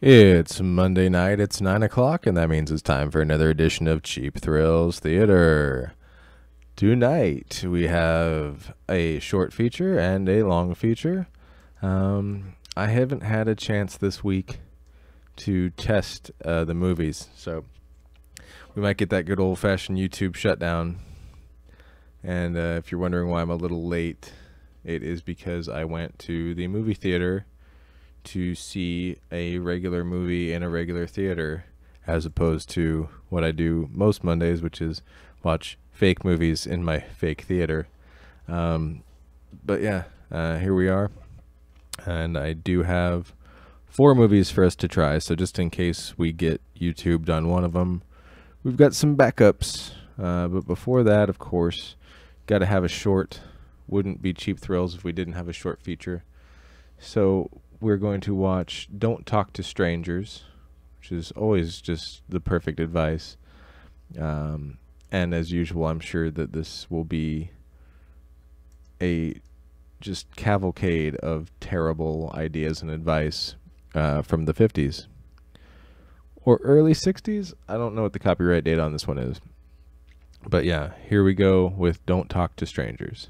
It's Monday night, it's 9 o'clock, and that means it's time for another edition of Cheap Thrills Theater. Tonight, we have a short feature and a long feature. I haven't had a chance this week to test the movies, so we might get that good old fashioned YouTube shutdown. And if you're wondering why I'm a little late, it is because I went to the movie theater to see a regular movie in a regular theater as opposed to what I do most Mondays, which is watch fake movies in my fake theater. But yeah, here we are. And I do have 4 movies for us to try. So just in case we get YouTubed on one of them, we've got some backups. But before that, of course, got to have a short. Wouldn't be Cheap Thrills if we didn't have a short feature. So we're going to watch Don't Talk to Strangers, which is always just the perfect advice. And as usual, I'm sure that this will be a just cavalcade of terrible ideas and advice from the 50s or early 60s. I don't know what the copyright date on this one is. But yeah, here we go with Don't Talk to Strangers.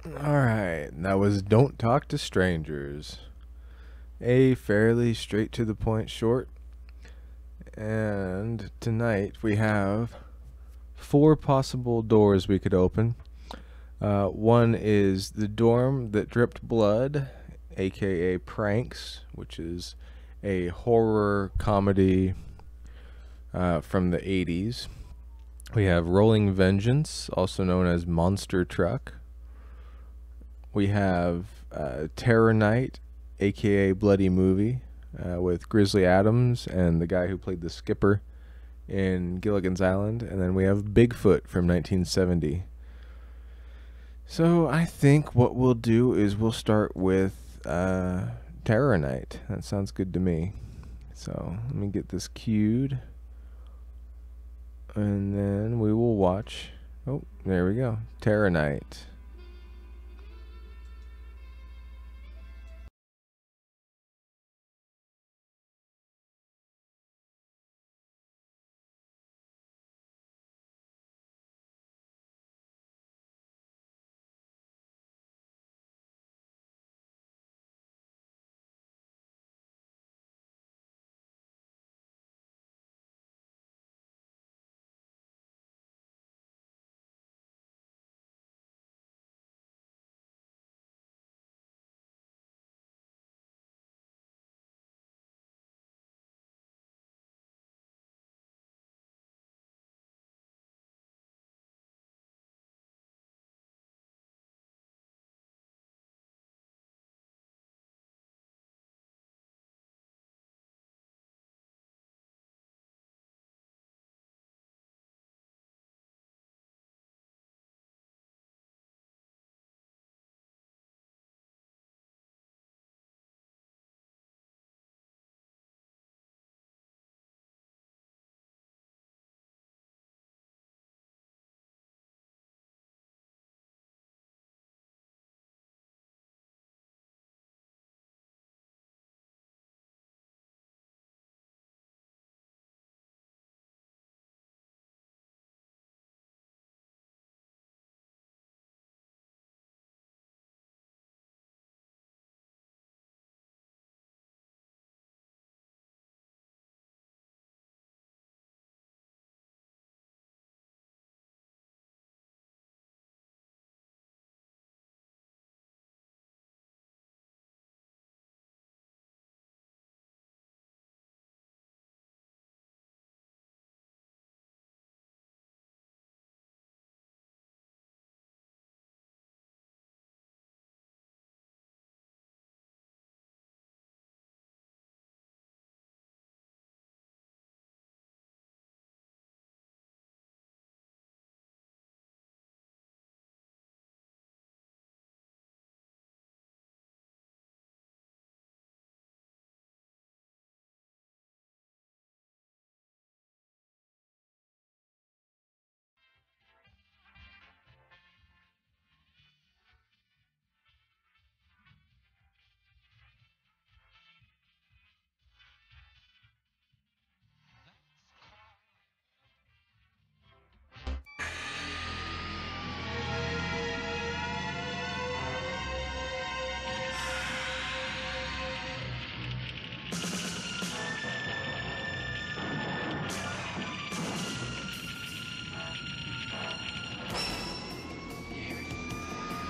Alright, that was Don't Talk to Strangers. A fairly straight to the point short. And tonight we have 4 possible doors we could open. One is The Dorm That Dripped Blood, aka Pranks, which is a horror comedy from the 80s. We have Rolling Vengeance, also known as Monster Truck. We have Terror Night, aka Bloody Movie, with Grizzly Adams and the guy who played the skipper in Gilligan's Island. And then we have Bigfoot from 1970. So I think what we'll do is we'll start with Terror Night. That sounds good to me. So let me get this queued. And then we will watch. Oh, there we go. Terror Night.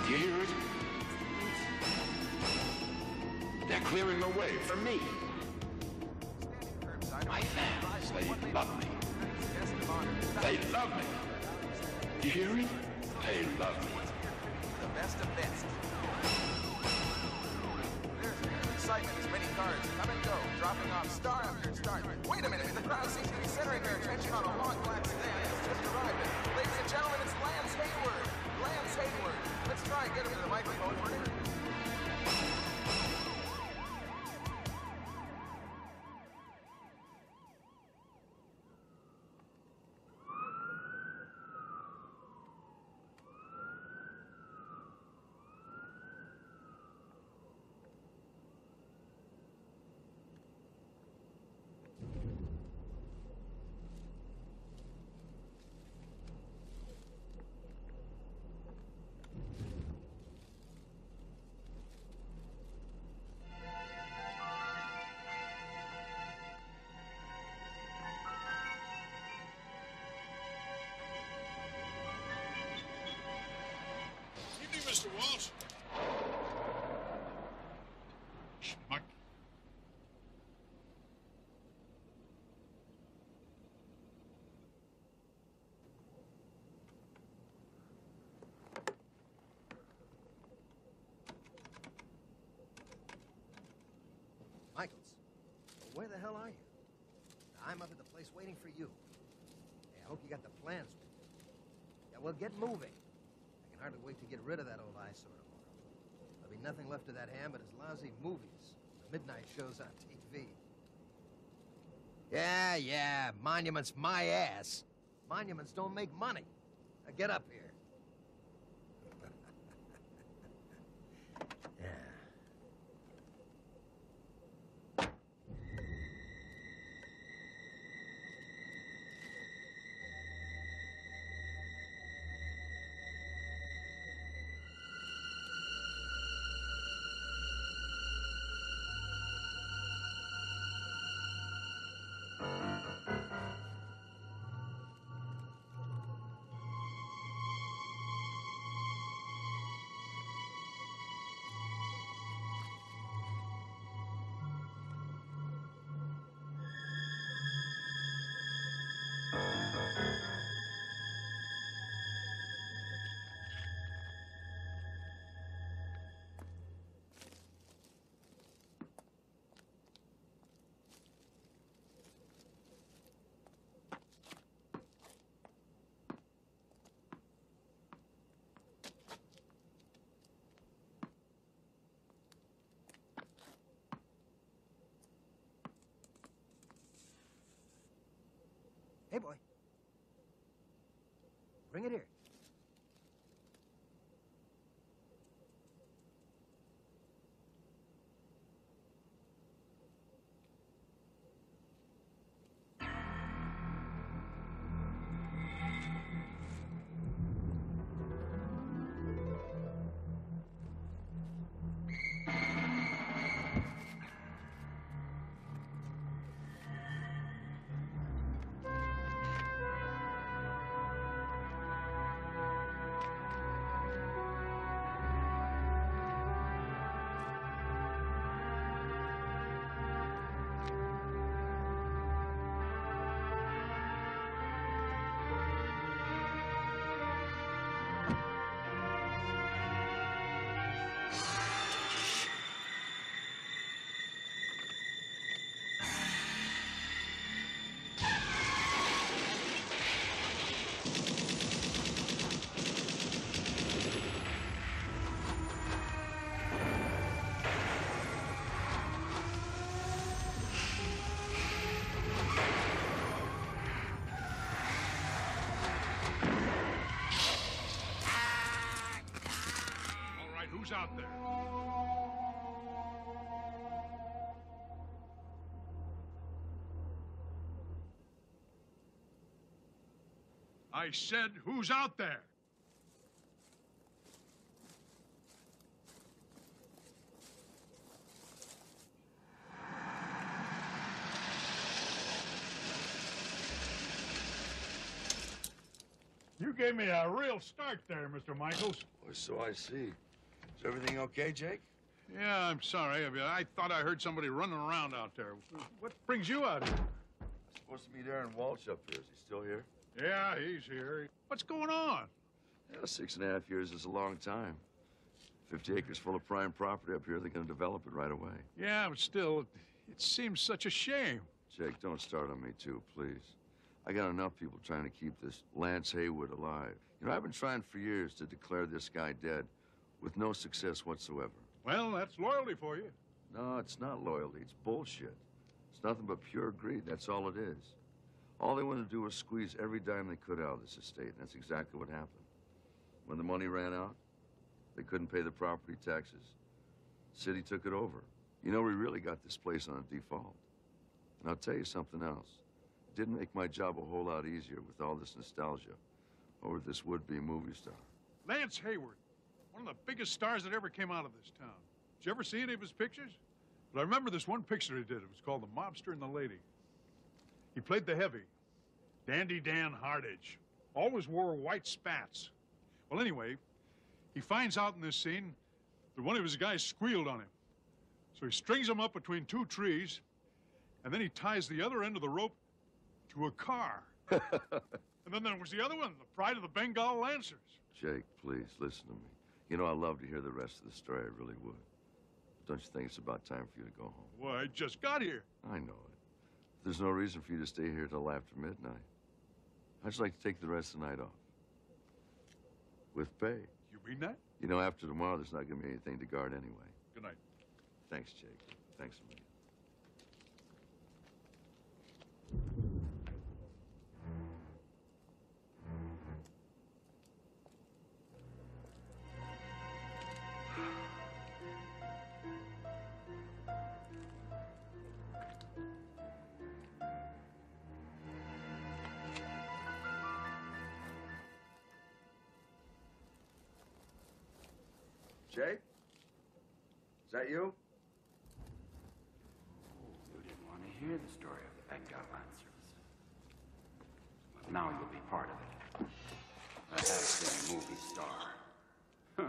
Do you hear it? They're clearing the way for me. My fans, they love me. They love me. Do you hear it? They love me. The best of best. There's excitement as many cars come and go, dropping off star after star. Wait a minute, the crowd seems to be centering their attention on a long black sedan that's just arrived. Ladies and gentlemen, it's Lance Hayward. Lance Hayward. Let's try and get him to the microphone for an interview. Michaels, well, where the hell are you? I'm up at the place waiting for you. Hey, I hope you got the plans with you. Yeah, well, get moving. I can hardly wait to get rid of that old eyesore tomorrow. There'll be nothing left of that ham but his lousy movies. The midnight shows on TV. Yeah, Monument's my ass. Monuments don't make money. Now get up here. Yeah. Hey, boy. Bring it here. Who's out there? I said, who's out there? You gave me a real start there, Mr. Michaels. Well, so I see. Is everything okay, Jake? Yeah, I'm sorry. I thought I heard somebody running around out there. What brings you out here? I'm supposed to meet Aaron Walsh up here. Is he still here? Yeah, he's here. What's going on? Yeah, 6.5 years is a long time. 50 acres full of prime property up here. They're going to develop it right away. Yeah, but still, it seems such a shame. Jake, don't start on me, too, please. I got enough people trying to keep this Lance Haywood alive. You know, I've been trying for years to declare this guy dead with no success whatsoever. Well, that's loyalty for you. No, it's not loyalty. It's bullshit. It's nothing but pure greed. That's all it is. All they wanted to do was squeeze every dime they could out of this estate, and that's exactly what happened. When the money ran out, they couldn't pay the property taxes. The city took it over. You know, we really got this place on a default. And I'll tell you something else. It didn't make my job a whole lot easier with all this nostalgia over this would-be movie star. Lance Haywood, one of the biggest stars that ever came out of this town. Did you ever see any of his pictures? But I remember this one picture he did. It was called The Mobster and the Lady. He played the heavy, Dandy Dan Hardage. Always wore white spats. Well, anyway, he finds out in this scene that one of his guys squealed on him. So he strings him up between two trees, and then he ties the other end of the rope to a car. And then there was the other one, the Pride of the Bengal Lancers. Jake, please, listen to me. You know, I'd love to hear the rest of the story. I really would. Don't you think it's about time for you to go home? Well, I just got here. I know it. There's no reason for you to stay here till after midnight. I'd just like to take the rest of the night off. With pay. You mean that? You know, after tomorrow, there's not going to be anything to guard anyway. Good night. Thanks, Jake. Thanks a million. Jake? Is that you? You didn't want to hear the story of the Vanguard Land Service. But now you'll be part of it. A has-been movie star. Huh.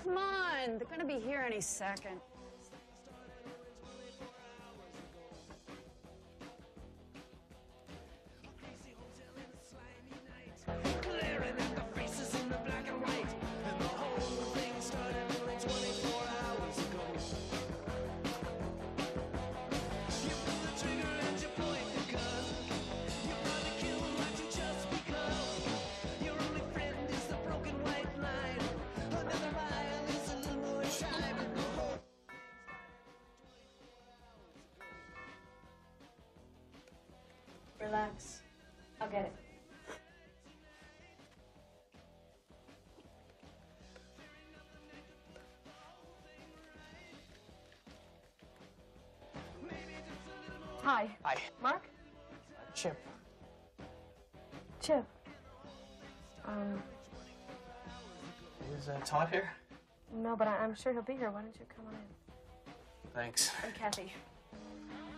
Come on, they're gonna be here any second. Relax. I'll get it. Hi. Hi. Mark? Chip. Chip. Is Todd here? No, but I'm sure he'll be here. Why don't you come on in? Thanks. I'm Kathy.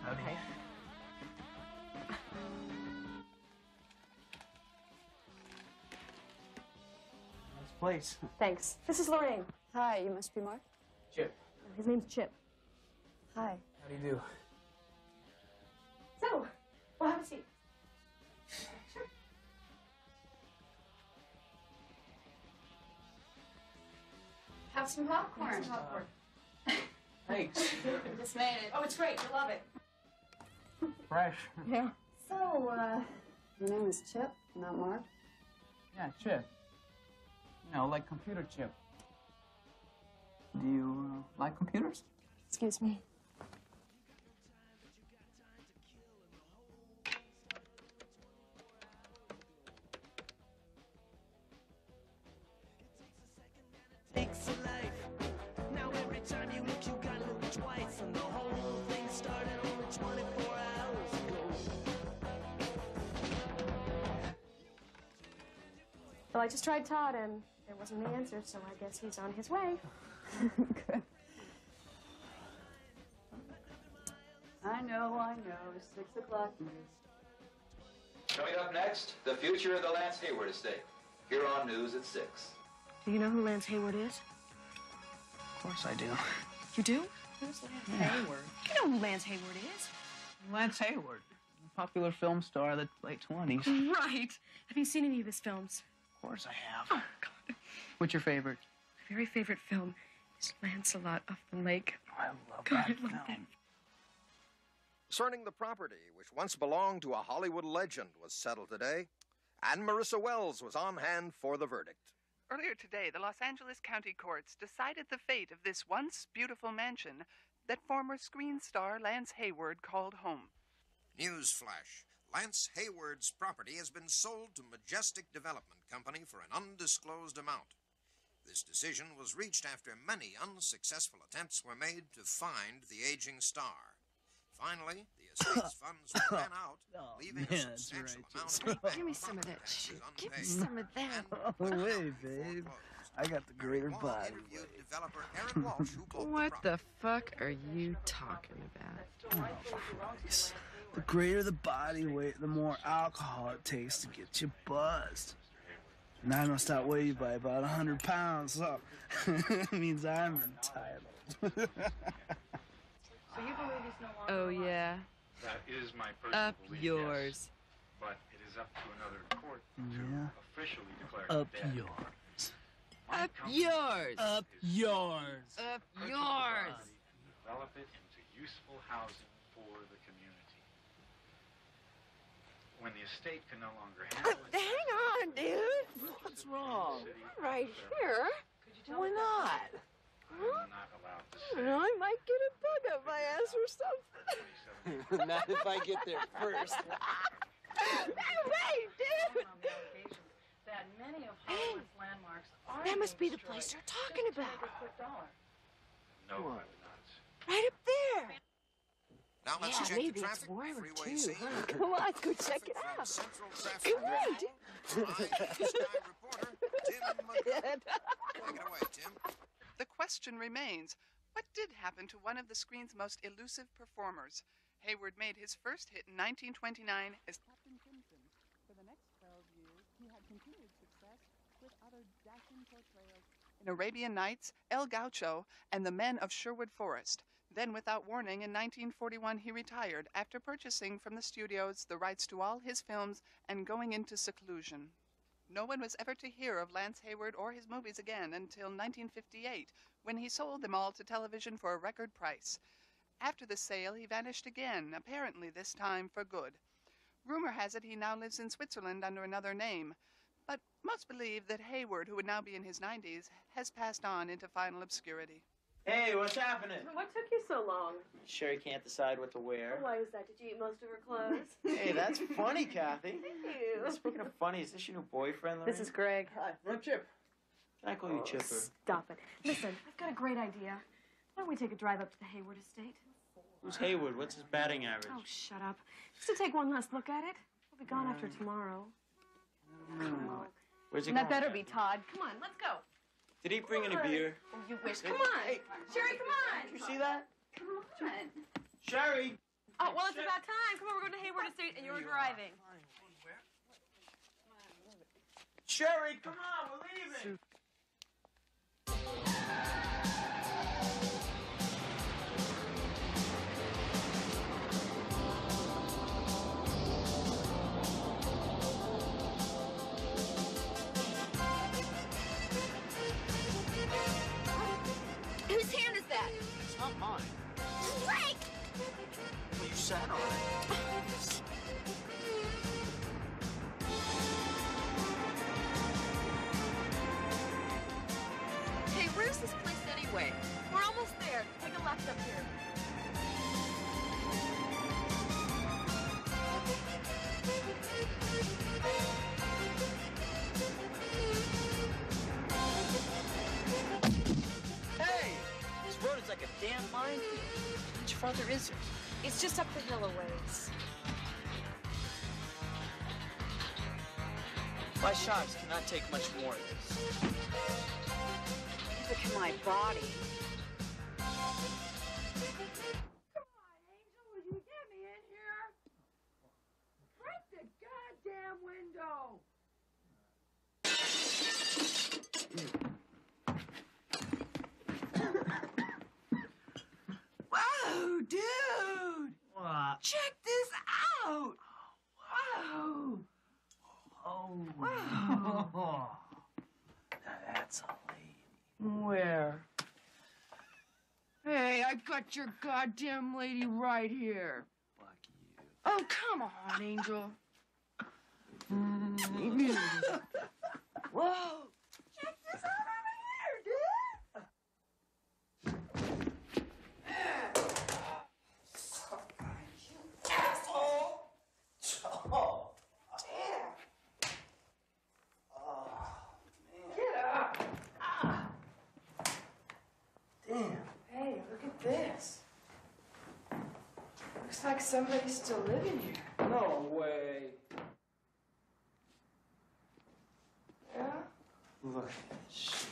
Okay. Nice place. Thanks. This is Lorraine. Hi, you must be Mark? Chip. His name's Chip. Hi. How do you do? So, we'll have a seat. Sure. Have some popcorn. Thanks. Just made it. Oh, it's great. You'll love it. Fresh. Yeah. So, your name is Chip, not Mark? Yeah, Chip. You know, like computer chip. Do you like computers? Excuse me. Takes a life. Now every time you look, you gotta look twice, and the whole thing started only 24 hours ago. Well, I just tried Todd, and there wasn't any answer, so I guess he's on his way. Good. I know. It's 6 o'clock news. Coming up next, the future of the Lance Hayward estate. Here on News at 6. Do you know who Lance Hayward is? Of course I do. You do? Who's Lance Hayward? You know who Lance Hayward is. Lance Hayward, a popular film star of the late 20s. Right. Have you seen any of his films? Of course I have. Oh, God. What's your favorite? My very favorite film is Lancelot of the Lake. I love God, that I love film. that. Concerning the property, which once belonged to a Hollywood legend, was settled today, and Marissa Wells was on hand for the verdict. Earlier today, the Los Angeles County Courts decided the fate of this once beautiful mansion that former screen star Lance Hayward called home. Newsflash. Lance Hayward's property has been sold to Majestic Development Company for an undisclosed amount. This decision was reached after many unsuccessful attempts were made to find the aging star. Finally, the state's funds ran out, leaving a Yeah, that's substantial right. amount of Give me some of that shit. Give me some of that. Oh, wait, babe. I got the greater body. developer Aaron Walsh, who bought What the fuck are you talking about? Oh, Christ. The greater the body weight, the more alcohol it takes to get you buzzed. And I must outweigh you by about 100 pounds, so it means I'm entitled. So you believe he's no longer Oh, alive? yeah. That is my personal Up belief, yours. yes. But it is up to another court to Yeah. officially declare Up him dead. yours. Up yours. Up yours. Up yours. Develop it into useful housing for the community. When the estate can no longer handle it, Hang on, dude. What's wrong? Right here. Why not? I'm not allowed to I don't know, I might get a bug up my ass or something. Not if I get there first. Hey, dude. That many of Hollywood's landmarks are That must be being the place destroyed they're talking just to about. make a quick dollar. No, I'm not. Right up there. Now let's Yeah, check maybe the it's traffic. warmer Freeway too. Z. Huh? Come on, let's go check it From out. Central Traffic Come on, dude. Live Sky reporter Tim Montgomery. Take it away, Tim. The question remains, what did happen to one of the screen's most elusive performers? Hayward made his first hit in 1929 as Captain Crimson. For the next 12 years, he had continued success with other dashing portrayals in Arabian Nights, El Gaucho, and The Men of Sherwood Forest. Then, without warning, in 1941 he retired after purchasing from the studios the rights to all his films and going into seclusion. No one was ever to hear of Lance Hayward or his movies again until 1958, when he sold them all to television for a record price. After the sale, he vanished again, apparently this time for good. Rumor has it he now lives in Switzerland under another name, but most believe that Hayward, who would now be in his 90s, has passed on into final obscurity. Hey, what's happening? What took you so long? Sherry can't decide what to wear. Why is that? Did you eat most of her clothes? Hey, that's funny, Kathy. Thank you. Speaking of funny, is this your new boyfriend, Lorraine? This is Greg. Hi, I'm Chip. Can I call you Chipper? Stop it. Listen, I've got a great idea. Why don't we take a drive up to the Hayward estate? Who's Hayward? What's his batting average? Oh, shut up. Just to take one last look at it. We'll be gone after tomorrow. Come on. Where's he And that going? better be Todd. Come on, let's go. Did he bring any beer? Oh, you wish. Hey, Come on. hey. Sherry, come on. Did you see that? Come on. Sherry! Oh, well, it's about time. Come on, we're going to Hayward estate and you're driving. Sherry, come on, we're leaving! Whose hand is that? It's not mine. Frank! You sat on it. Hey, where's this place anyway? We're almost there. Take a left up here. Hey! This road is like a damn minefield. How much farther is it? It's just up the hill a ways. My shots cannot take much more of this. Neither can my body. Will you get me in here? Break the goddamn window! Whoa, dude! What? Check this out! Whoa! Oh. Wow. That's a lady. Where? Hey, I got your goddamn lady right here. Fuck you. Oh, come on, Angel. Whoa! Check this out over here, dude! Asshole! Oh, damn! Oh, man. Get up! Ah. Damn. Hey, look at this. Looks Looks like somebody's still living here. No way. Yeah? Look at this shit.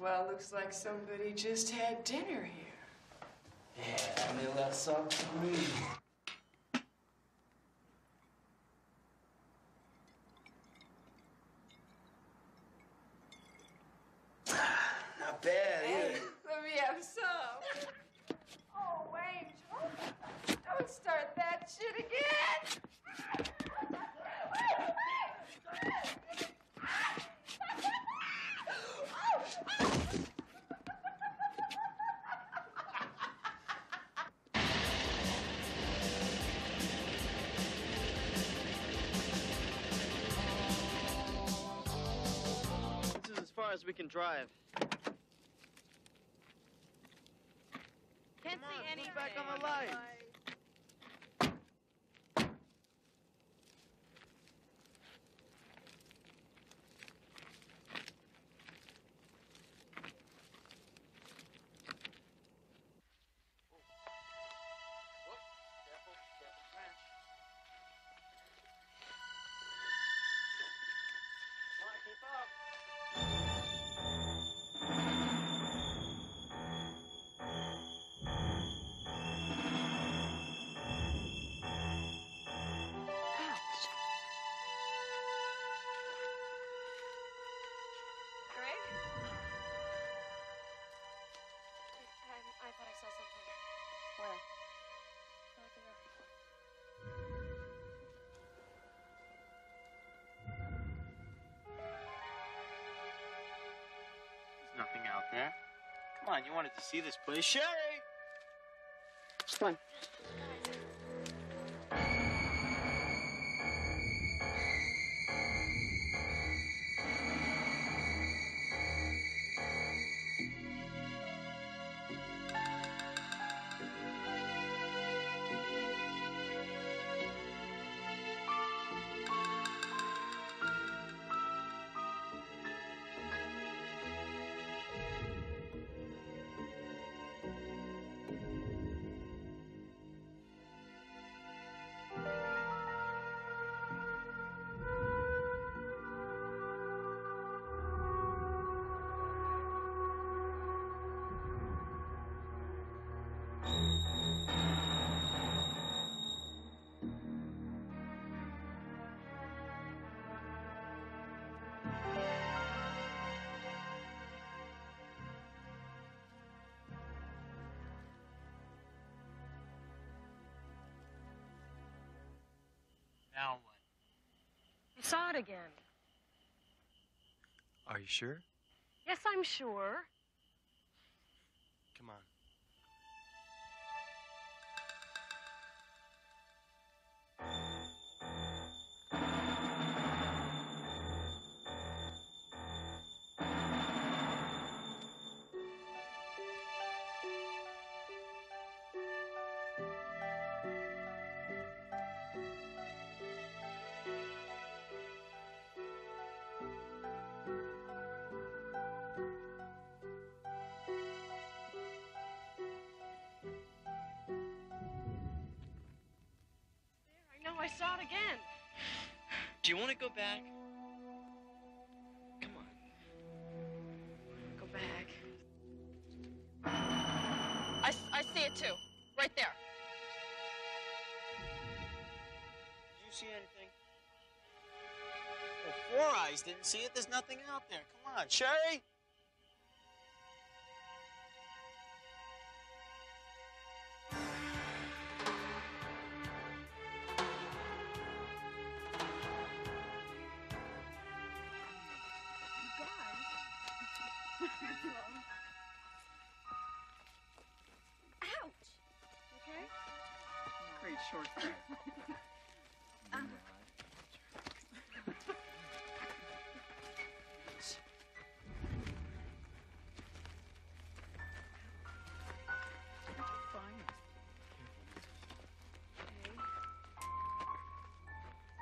Well, looks like somebody just had dinner here. Yeah, they left some for me. Not bad, Hey, either. let me have some. Oh, Angel. Don't start that shit again. This is as far as we can drive. Can't see anything. Back on the lights. Greg? I thought I saw something. Where? Right there. There's nothing out there. Come on, you wanted to see this place. Sherry! Come on. Now what? I saw it again. Are you sure? Yes, I'm sure. Come on. I know I saw it again. Do you want to go back? Come on. Go back. I see it too. Right there. Did you see anything? Well, Four Eyes didn't see it. There's nothing out there. Come on, Sherry! Ouch! Okay? Great short cut.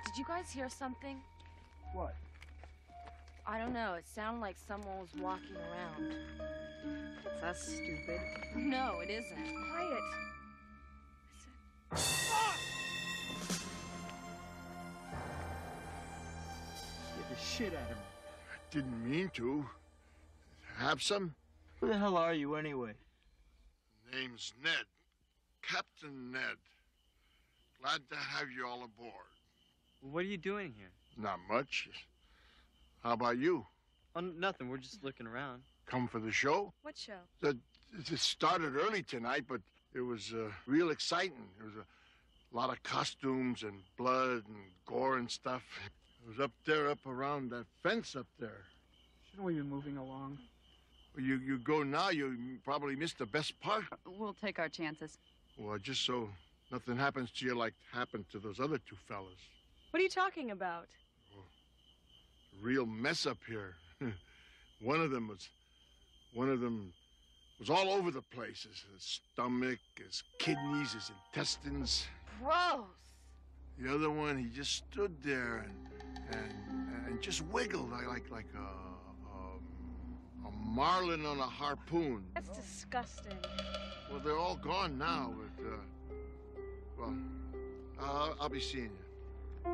Did you guys hear something? What? I don't know. It sounded like someone was walking around. It's us, stupid. No, it isn't. Quiet. Get the shit out of me. Didn't mean to. Have some? Who the hell are you anyway? Name's Ned. Captain Ned. Glad to have you all aboard. What are you doing here? Not much. How about you? Oh, nothing. We're just looking around. Come for the show? What show? It started early tonight, but it was real exciting. There was a lot of costumes and blood and gore and stuff. It was up there, up around that fence up there. Shouldn't we be moving along? Well, you go now, you probably missed the best part. We'll take our chances. Well, just so nothing happens to you like happened to those other two fellas. What are you talking about? Real mess up here. One of them was all over the place. His stomach, his kidneys, his intestines. Gross. The other one, he just stood there and just wiggled like a marlin on a harpoon. That's disgusting. Well, they're all gone now, but well, I'll be seeing you. Hey,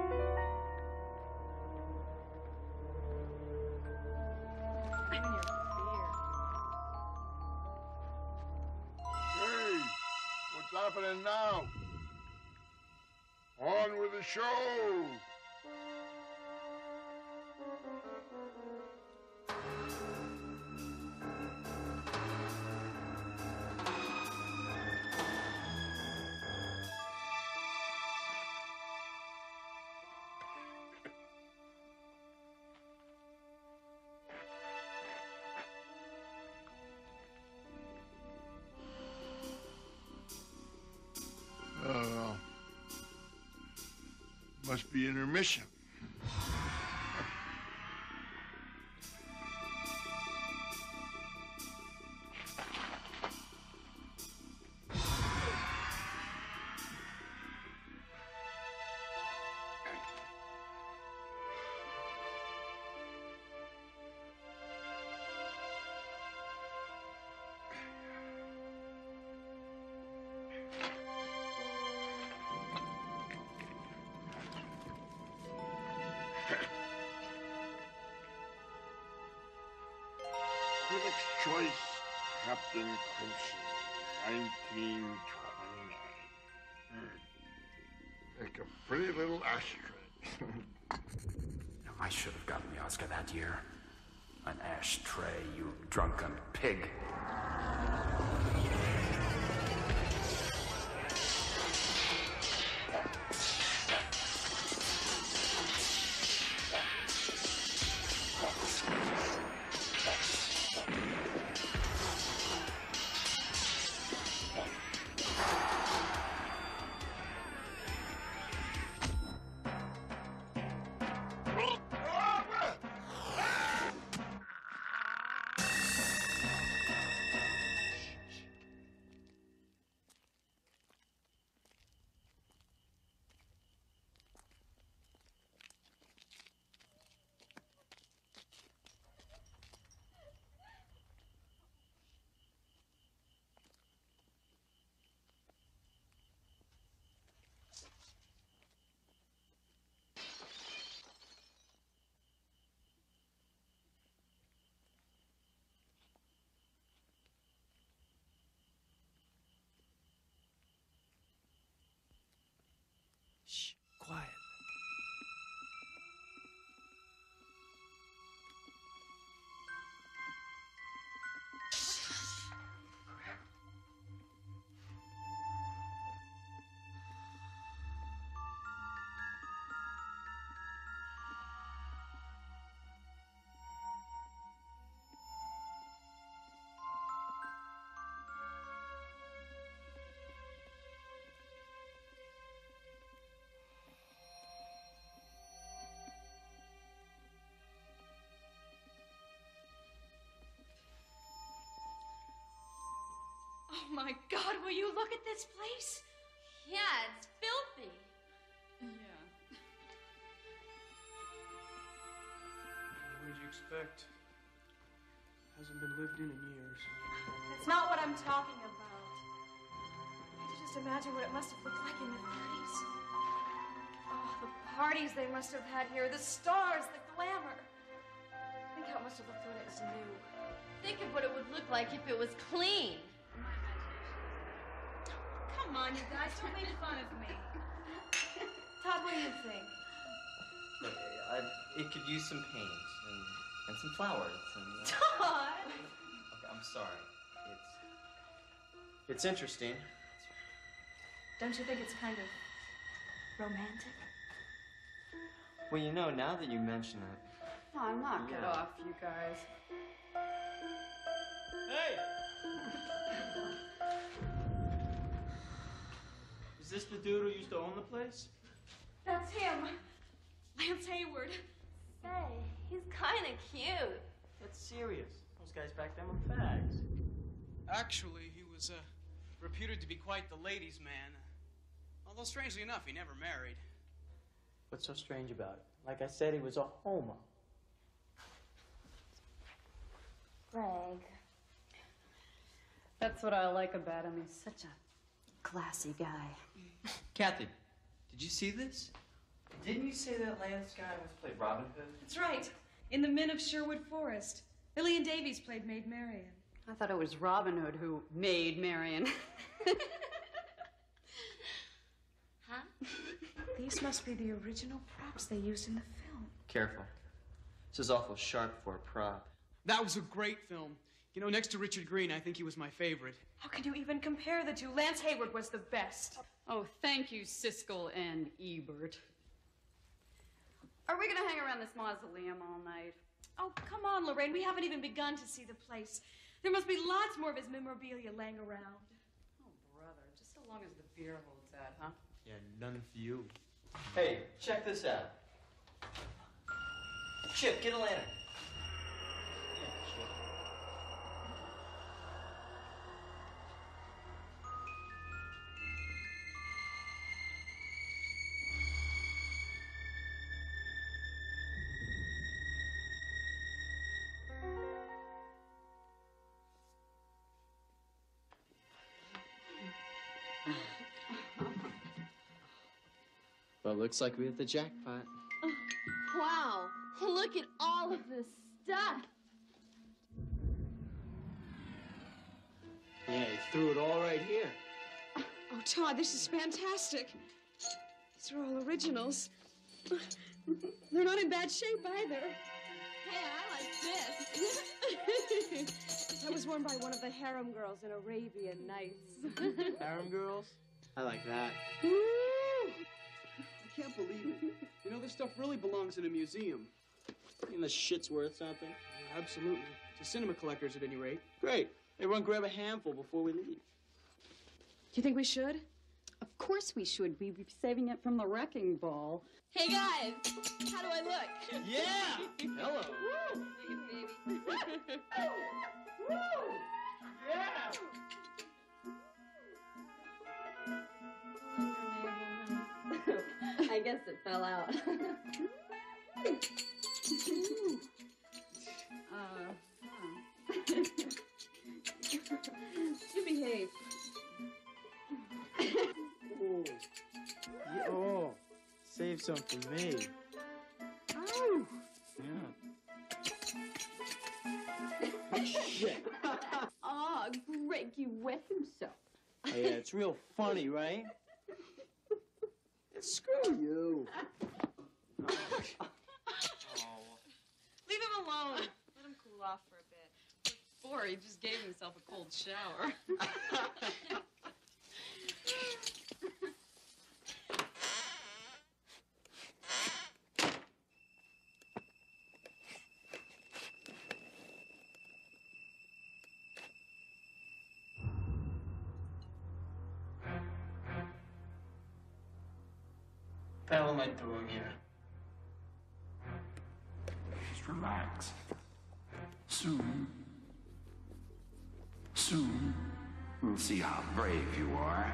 what's happening now? On with the show! Must be intermission. Critics' Choice, Captain Crimson, 1929. Like a pretty little ashtray. I should have gotten the Oscar that year. An ashtray, you drunken pig. Shh, quiet. Oh my God, will you look at this place? Yeah, it's filthy. Yeah. What did you expect. Hasn't been lived in years. That's not what I'm talking about. Can't you just imagine what it must have looked like in the 30s? Oh, the parties they must have had here, the stars, the glamour. Think how it must have looked when it was new. Think of what it would look like if it was clean. Come on, you guys, don't make fun of me. Todd, what do you think? Look, it could use some paint and some flowers and. Todd! Okay, I'm sorry. It's interesting. Don't you think it's kind of romantic? Well, you know, now that you mention it. Oh, knock it Yeah. off, you guys. Hey! Is this the dude who used to own the place? That's him. Lance Hayward. Say, he's kind of cute. That's serious. Those guys back then were fags. Actually, he was reputed to be quite the ladies' man. Although, strangely enough, he never married. What's so strange about it? Like I said, he was a homo. Greg. That's what I like about him. He's such a classy guy. Kathy, did you see this? Didn't you say that Lance guy was played Robin Hood? That's right. In The Men of Sherwood Forest. Lillian Davies played Maid Marian. I thought it was Robin Hood who made Marion. Huh? These must be the original props they used in the film. Careful. This is awful sharp for a prop. That was a great film. You know, next to Richard Green, I think he was my favorite. How can you even compare the two? Lance Hayward was the best. Oh, thank you, Siskel and Ebert. Are we gonna hang around this mausoleum all night? Oh, come on, Lorraine. We haven't even begun to see the place. There must be lots more of his memorabilia laying around. Oh, brother, just so long as the beer holds out, huh? Yeah, none for you. Hey, check this out. Chip, get a lantern. Well, looks like we hit the jackpot. Wow, look at all of this stuff. Yeah, he threw it all right here. Oh, Todd, this is fantastic. These are all originals. They're not in bad shape either. Hey, I like this. That was worn by one of the harem girls in Arabian Nights. Harem girls? I like that. I can't believe it. You know, this stuff really belongs in a museum. And the shit's worth something? Absolutely. To cinema collectors, at any rate. Great. Everyone grab a handful before we leave. Do you think we should? Of course we should. We'd be saving it from the wrecking ball. Hey, guys, how do I look? Yeah! Hello. Woo! Look at baby. Yeah! I guess it fell out. You behave. Oh. Yeah, oh. Save some for me. Oh. Yeah. Shit. Ah, Greg, he wet himself. Oh, yeah, it's real funny, right? Screw you. Leave him alone. Let him cool off for a bit. Before, he just gave himself a cold shower. What the hell am I doing here? Just relax. Soon, we'll see how brave you are.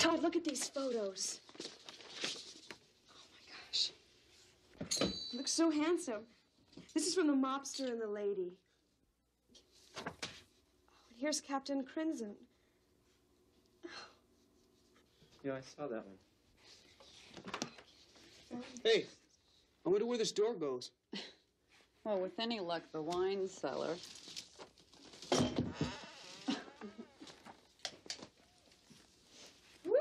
God, look at these photos. Oh, my gosh. You look so handsome. This is from the mobster and the lady. Oh, here's Captain Crimson. Yeah, I saw that one. Hey, I wonder where this door goes. Well, with any luck, the wine cellar. Woo!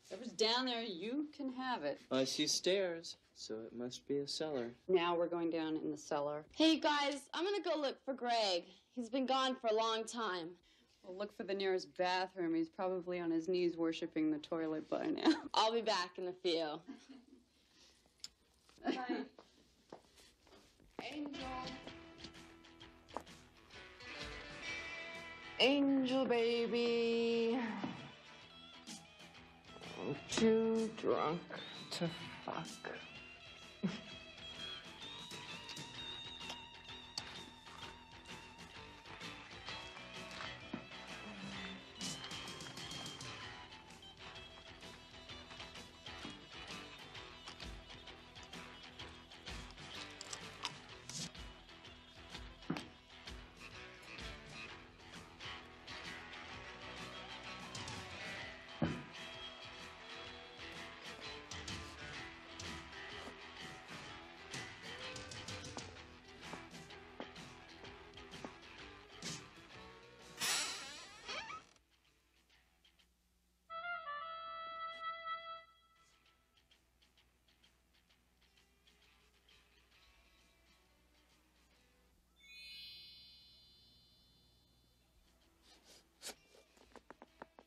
Whatever's down there, you can have it. I see stairs, so it must be a cellar. Now we're going down in the cellar. Hey, guys, I'm gonna go look for Greg. He's been gone for a long time. We'll look for the nearest bathroom. He's probably on his knees worshiping the toilet by now. I'll be back in a few. Bye. Angel baby. I'm too drunk to fuck.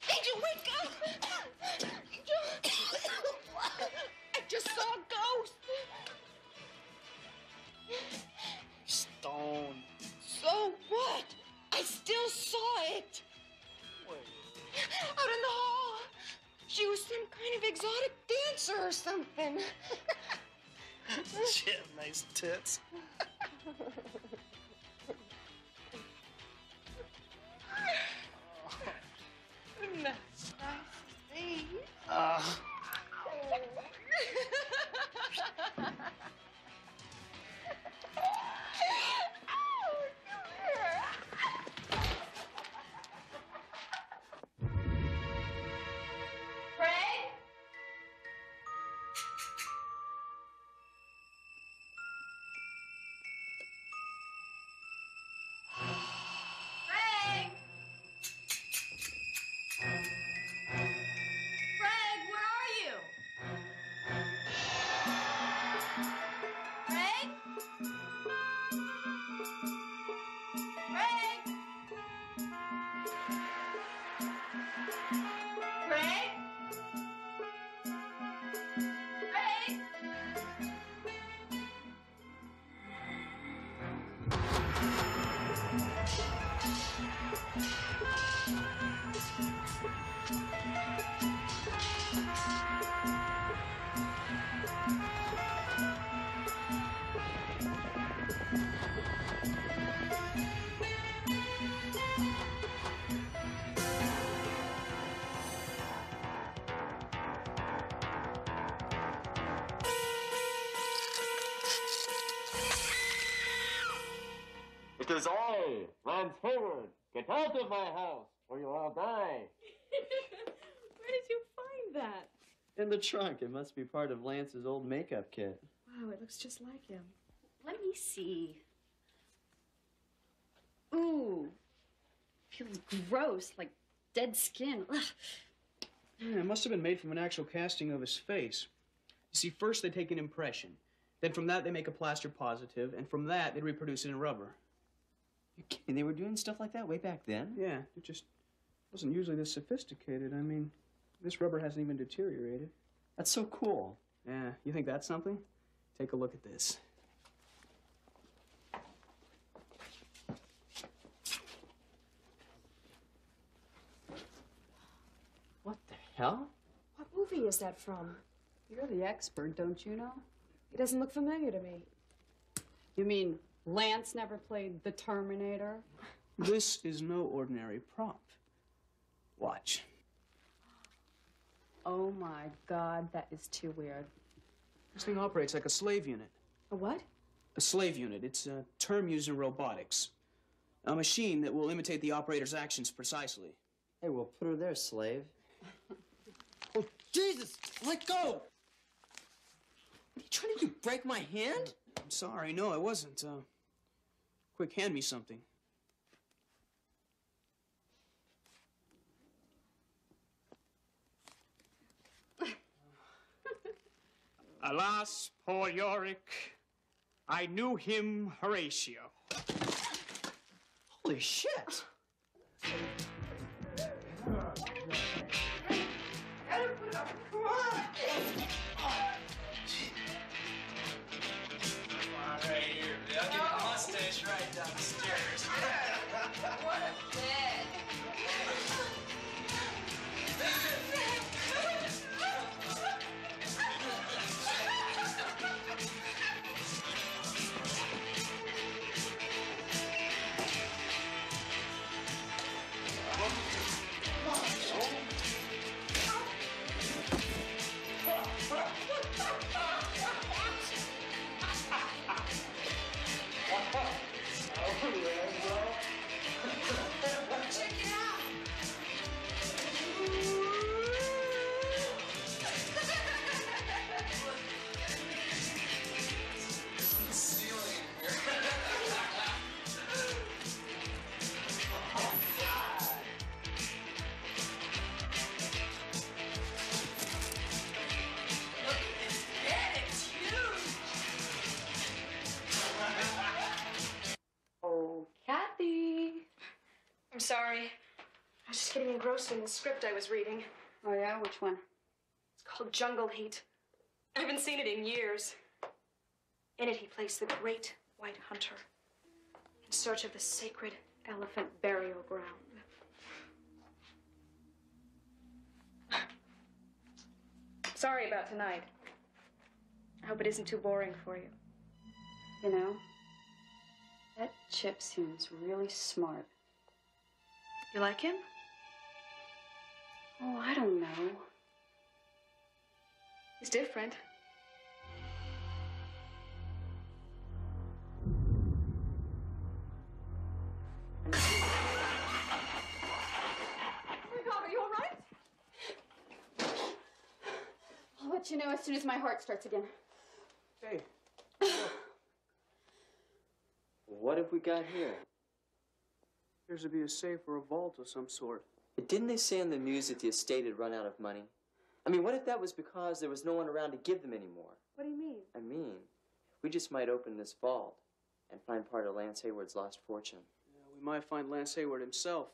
Angel, wake up! Angel! I just saw a ghost! Stone. So what? I still saw it! Out in the hall! She was some kind of exotic dancer or something. She had nice tits. Nice to see. It is I, Lance Hayward. Get out of my house, or you'll all die. Where did you find that? In the trunk. It must be part of Lance's old makeup kit. Wow, it looks just like him. Let me see. Ooh. Feels gross, like dead skin. Ugh. Yeah, it must have been made from an actual casting of his face. You see, first they take an impression. Then from that they make a plaster positive, and from that they reproduce it in rubber. And they were doing stuff like that way back then? Yeah, it just wasn't usually this sophisticated. I mean, this rubber hasn't even deteriorated. That's so cool. Yeah, you think that's something? Take a look at this. What the hell? What movie is that from? You're the expert, don't you know? It doesn't look familiar to me. You mean Lance never played the Terminator? This is no ordinary prop. Watch. Oh my God, that is too weird. This thing operates like a slave unit. A what? A slave unit. It's a term used in robotics. A machine that will imitate the operator's actions precisely. Hey, well, put her there, slave. Oh, Jesus! Let go! What are you trying to do, break my hand? I'm sorry, no, I wasn't. Quick, hand me something. Alas, poor Yorick. I knew him, Horatio. Holy shit! Mustache right down the stairs. What a bed. Check it out. Oh, Kathy. I'm sorry. I was just getting engrossed in the script I was reading. Oh, yeah? Which one? It's called Jungle Heat. I haven't seen it in years. In it, he plays the great white hunter in search of the sacred elephant burial ground. Sorry about tonight. I hope it isn't too boring for you. You know, that Chip seems really smart. You like him? Oh, I don't know. He's different. Oh my God, are you all right? I'll let you know as soon as my heart starts again. Hey. What have we got here? Appears to be a safe or a vault of some sort. But didn't they say on the news that the estate had run out of money? I mean, what if that was because there was no one around to give them any more? What do you mean? I mean, we just might open this vault and find part of Lance Hayward's lost fortune. Yeah, we might find Lance Hayward himself.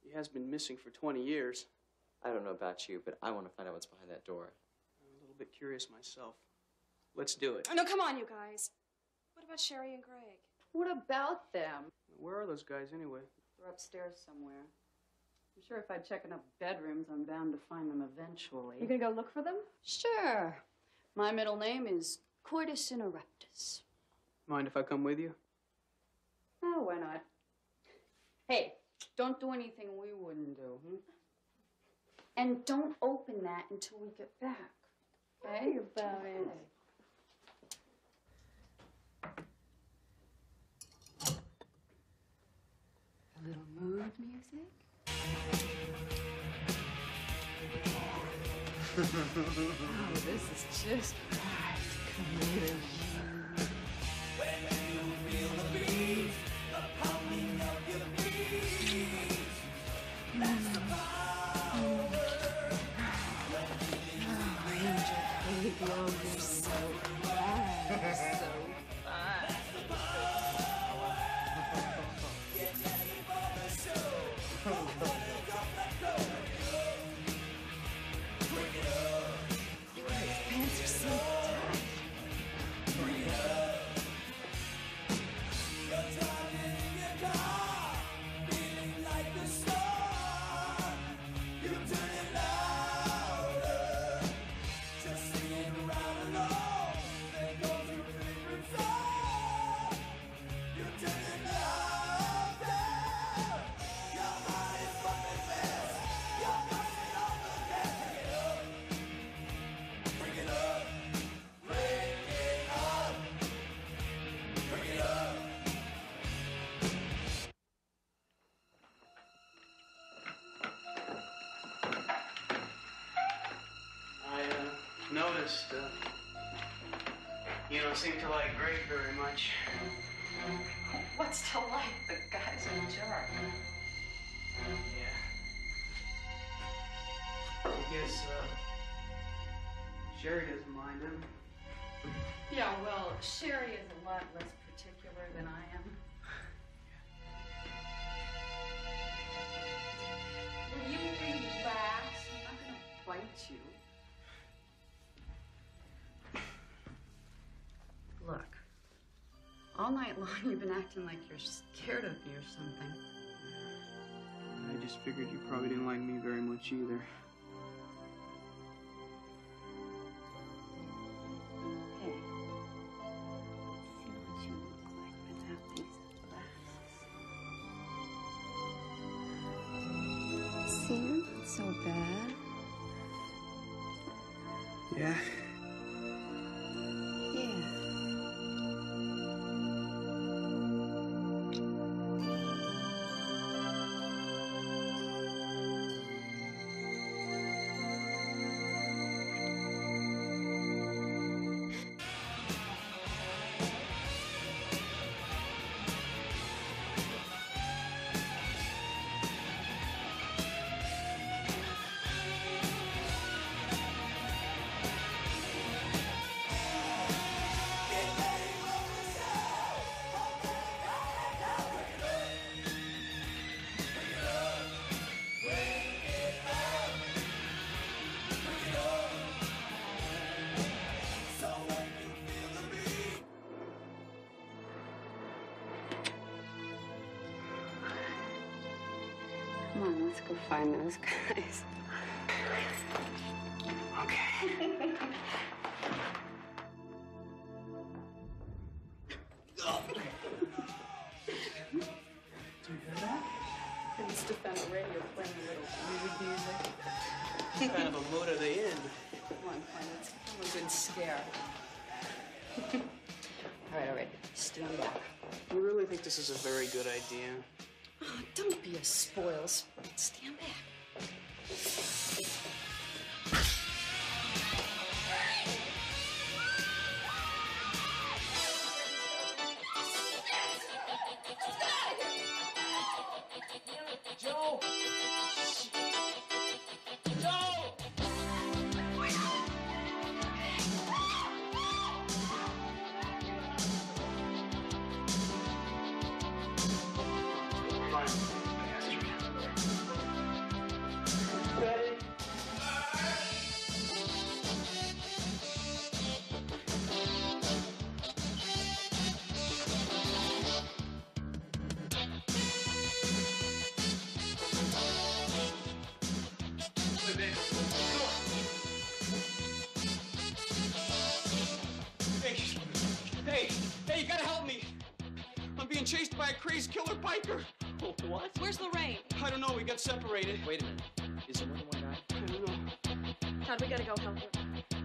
He has been missing for 20 years. I don't know about you, but I want to find out what's behind that door. I'm a little bit curious myself. Let's do it. No, come on, you guys. What about Sherry and Greg? What about them? Where are those guys anyway? They're upstairs somewhere. I'm sure if I check enough bedrooms, I'm bound to find them eventually. You gonna go look for them? Sure. My middle name is Coitus Interruptus. Mind if I come with you? Oh, why not? Hey, don't do anything we wouldn't do. And don't open that until we get back. Okay? About it. A little mood music. Oh, this is just right. Come here. When you feel the beat, the pounding of your knees, that's the power. Oh, Angel, baby, oh, you're so fine. You're so fine. Pants are so tight. Just singing around alone, there goes your noticed, you don't seem to like Greg very much. What's to like? The guy's a jerk. Yeah. I guess, Sherry doesn't mind him. Yeah, well, Sherry is a lot less particular than I am. Will you relax? I'm not gonna bite you. Look, all night long you've been acting like you're scared of me or something. I just figured you probably didn't like me very much either. Hey, see what you look like without these glasses. See, you're not so bad. Yeah? Yeah. Come on, let's go find those guys. Okay. I must have found a radio playing a little weird music. What kind of a mood are they in? Come on, let's give them a good scare. All right. Stand back. You really think this is a very good idea? Oh, don't be a spoil sport. Stand back. Joe! Joe! Ready? Hey, you gotta help me. I'm being chased by a crazed killer biker. What? Where's Lorraine? I don't know, we got separated. Wait a minute. Is there more than one guy? I don't know. Todd, we gotta go help her.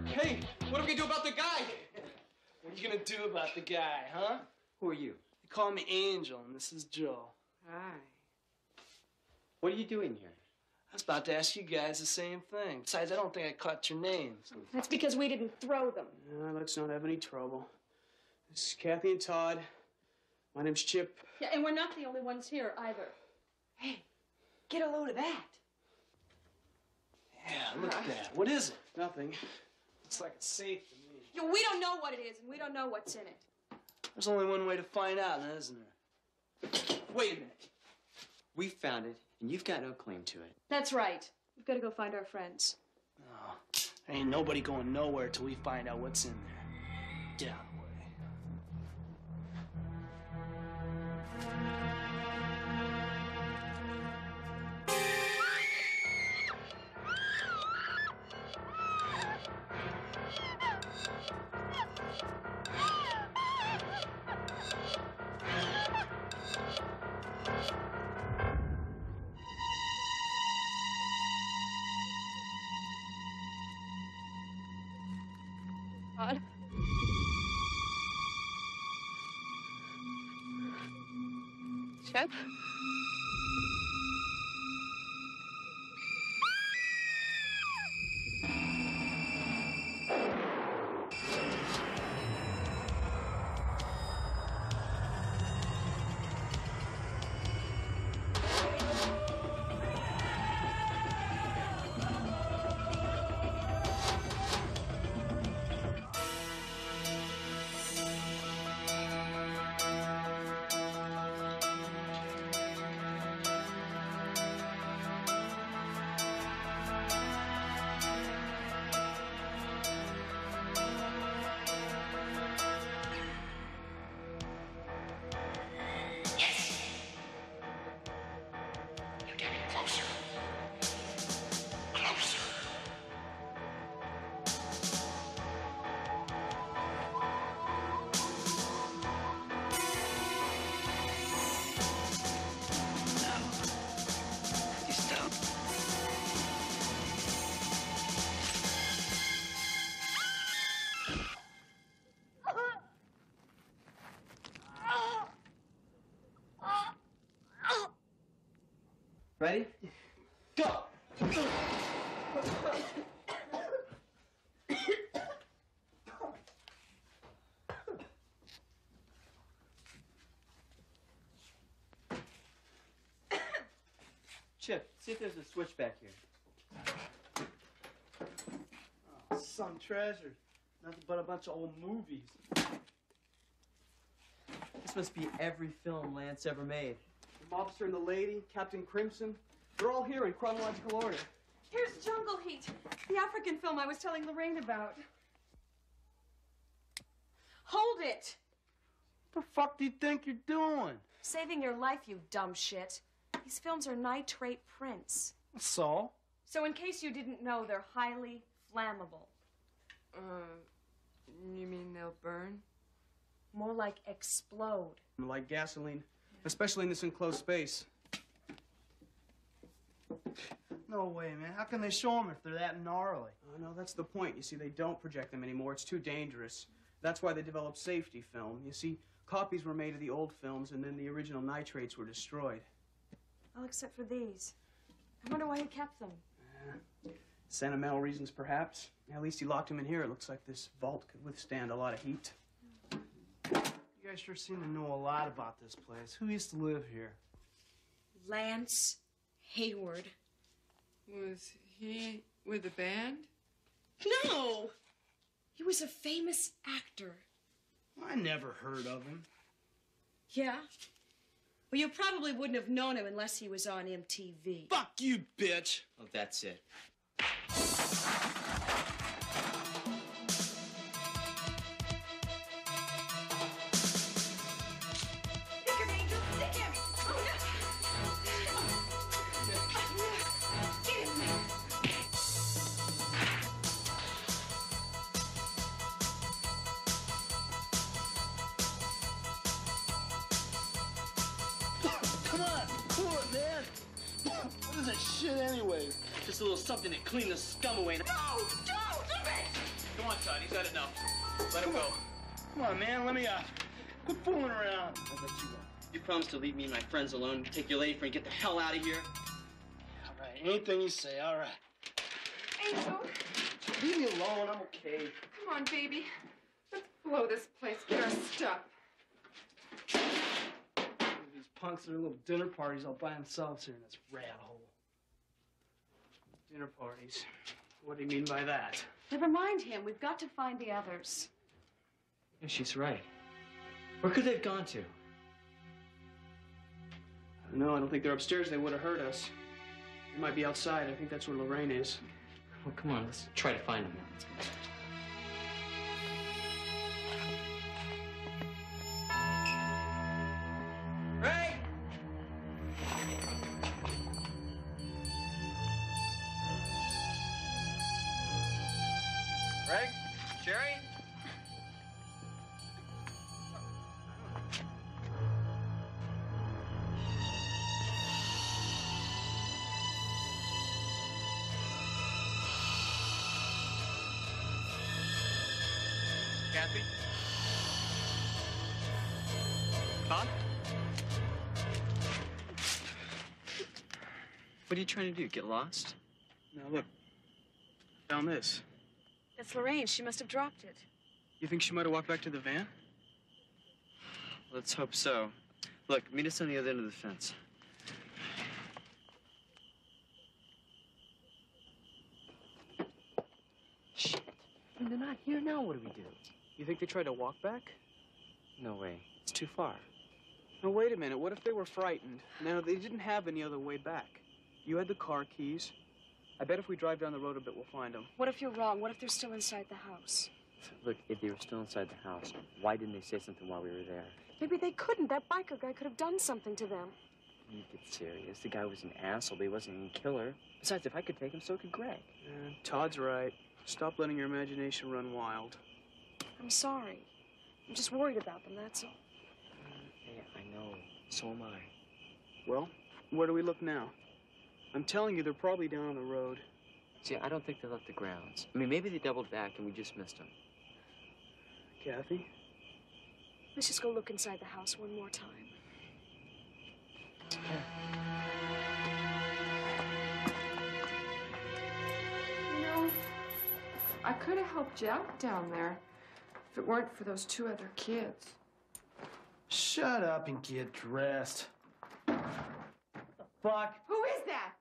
Hey, what are we gonna do about the guy? What are you gonna do about the guy, huh? Who are you? They call me Angel, and this is Joe. Hi. What are you doing here? I was about to ask you guys the same thing. Besides, I don't think I caught your names. That's because we didn't throw them. Let's not have any trouble. This is Kathy and Todd. My name's Chip. Yeah, and we're not the only ones here either. Hey, get a load of that. Yeah, look at that. What is it? Nothing. Looks like it's safe to me. Yeah, we don't know what it is, and we don't know what's in it. There's only one way to find out, isn't there? Wait a minute. We found it, and you've got no claim to it. That's right. We've got to go find our friends. Oh, ain't nobody going nowhere till we find out what's in there. Get out of the way. Todd. Chip? Chip, see if there's a switch back here. Oh, some treasure. Nothing but a bunch of old movies. This must be every film Lance ever made. The Mobster and the Lady, Captain Crimson, they're all here in chronological order. Here's Jungle Heat, the African film I was telling Lorraine about. Hold it! What the fuck do you think you're doing? Saving your life, you dumb shit. These films are nitrate prints. So? So in case you didn't know, they're highly flammable. You mean they'll burn? More like explode. Like gasoline, especially in this enclosed space. No way, man. How can they show them if they're that gnarly? Oh, no, that's the point. You see, they don't project them anymore. It's too dangerous. That's why they developed safety film. You see, copies were made of the old films, and then the original nitrates were destroyed. Well, except for these. I wonder why he kept them. Sentimental reasons, perhaps. At least he locked them in here. It looks like this vault could withstand a lot of heat. You guys sure seem to know a lot about this place. Who used to live here? Lance Hayward. Was he with the band? No! He was a famous actor. I never heard of him. Yeah? Well, you probably wouldn't have known him unless he was on MTV. Fuck you, bitch! Oh, that's it. Stick him, Angel! Stick him! Oh, no! Get him! Come on, cool it, man. What is that shit anyway? Just a little something to clean the scum away. No! Don't! Leave it! Come on, Todd. He's had enough. Let him go. Come on, man. Let me quit fooling around. I'll let you go. You promised to leave me and my friends alone, take your lady friend, get the hell out of here. All right, anything you say. All right. Angel, Leave me alone. I'm okay. come on, baby. Let's blow this place, get our stuff. These punks at their little dinner parties all by themselves here in this rat hole. Dinner parties. What do you mean by that? Never mind him. We've got to find the others. Yeah, she's right. Where could they have gone to? No, I don't think they're upstairs. They would have heard us. They might be outside. I think that's where Lorraine is. Well, come on, let's try to find them. Let's go. Ray! Greg? Jerry? Kathy? Todd? What are you trying to do? Get lost? Now look. Found this. That's Lorraine. She must have dropped it. You think she might have walked back to the van? Let's hope so. Look, meet us on the other end of the fence. Shit. When they're not here now, what do we do? You think they tried to walk back? No way. It's too far. No, wait a minute. What if they were frightened? No, they didn't have any other way back. You had the car keys. I bet if we drive down the road a bit, we'll find them. What if you're wrong? What if they're still inside the house? Look, if they were still inside the house, why didn't they say something while we were there? Maybe they couldn't. That biker guy could have done something to them. You get serious. The guy was an asshole, but he wasn't any killer. Besides, if I could take him, so could Greg. Todd's right. Stop letting your imagination run wild. I'm sorry. I'm just worried about them, that's all. Hey, I know. So am I. Well, where do we look now? I'm telling you, they're probably down on the road. See, I don't think they left the grounds. I mean, maybe they doubled back and we just missed them. Kathy? Let's just go look inside the house one more time. You know, I could have helped you out down there if it weren't for those 2 other kids. Shut up and get dressed. What the fuck? Who is that?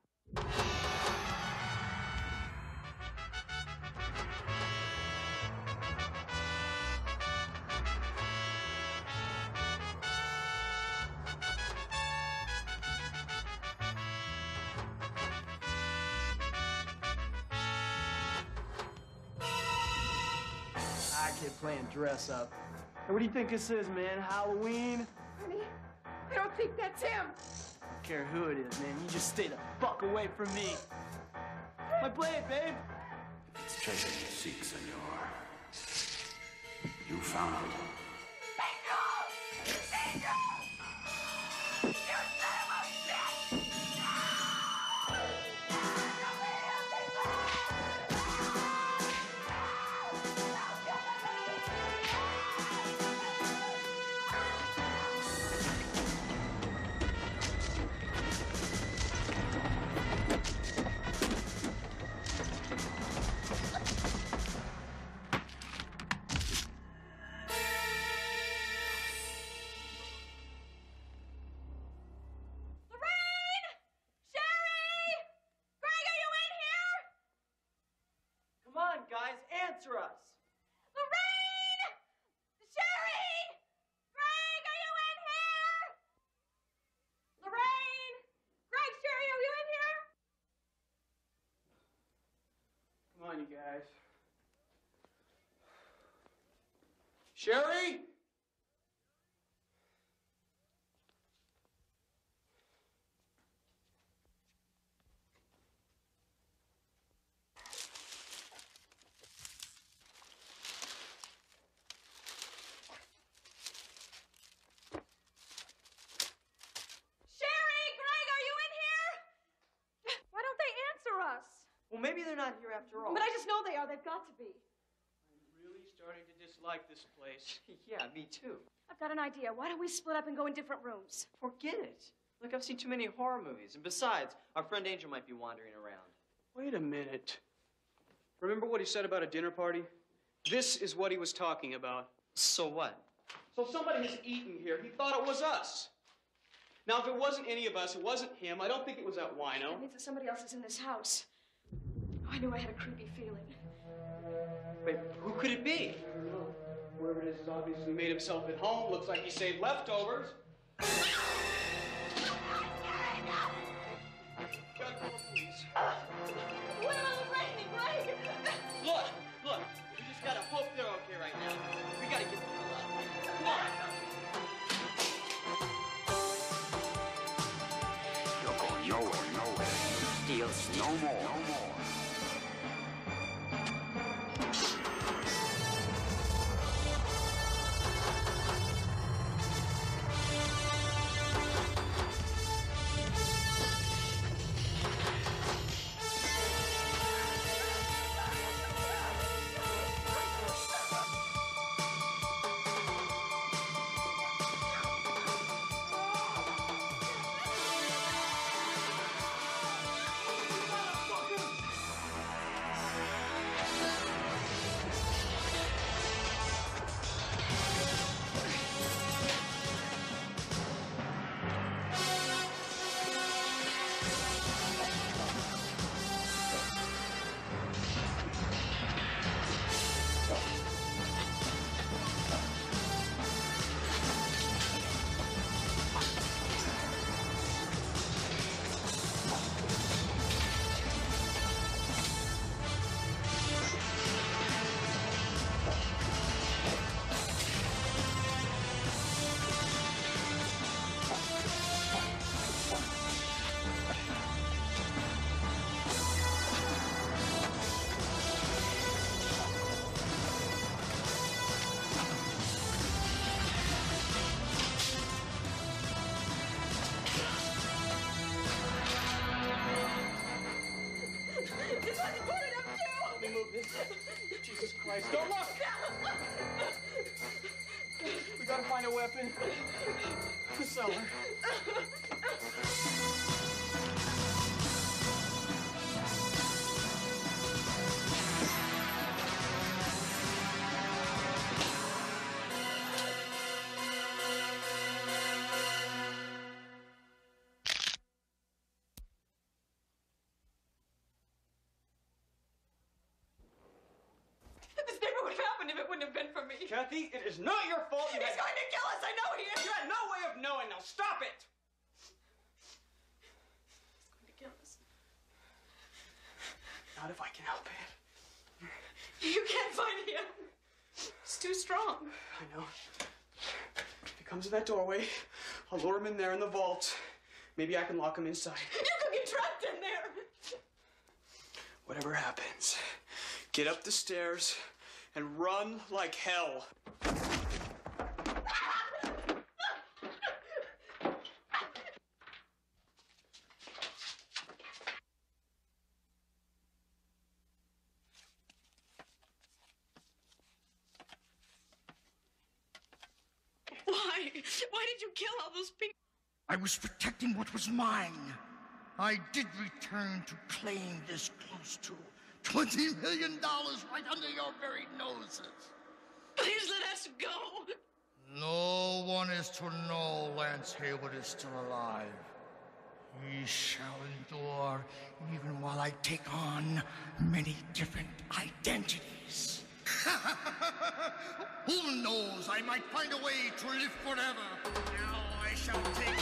I kid playing dress up. Hey, what do you think this is, man? Halloween? Honey, I don't think that's him. I don't care who it is, man. You just stay the fuck away from me. My blade, babe. It's treasure you seek, senor. You found it. Answer us. Lorraine! Sherry! Greg, are you in here? Lorraine! Greg, Sherry, are you in here? Come on, you guys. Sherry? Well, maybe they're not here after all. But I just know they are. They've got to be. I'm really starting to dislike this place. Yeah, me too. I've got an idea. Why don't we split up and go in different rooms? Forget it. Look, I've seen too many horror movies. And besides, our friend Angel might be wandering around. Wait a minute. Remember what he said about a dinner party? This is what he was talking about. So what? So somebody has eaten here. He thought it was us. Now, if it wasn't any of us, it wasn't him. I don't think it was that wino. That means that somebody else is in this house. Oh, I knew I had a creepy feeling. Wait, who could it be? I don't know. Whoever it is has obviously made himself at home. Looks like he saved leftovers. Got to call the police. What about Lorraine and Greg? Look, we just gotta hope they're okay right now. We gotta get them out. Come on. You're going nowhere. Steal. No more. Jesus Christ, don't look! We gotta find a weapon. The cellar. wouldn't have been for me. Kathy, it is not your fault. He's going to kill us. I know he is. You had no way of knowing. Now stop it. He's going to kill us. Not if I can help it. You can't find him. He's too strong. I know. If he comes in that doorway, I'll lure him in there in the vault. Maybe I can lock him inside. You could get trapped in there. Whatever happens, get up the stairs and run like hell. Why? Why did you kill all those people? I was protecting what was mine. I did return to claim this close to $20 million right under your very noses. Please let us go. No one is to know Lance Hayward is still alive. He shall endure even while I take on many different identities. Who knows? I might find a way to live forever. Now I shall take...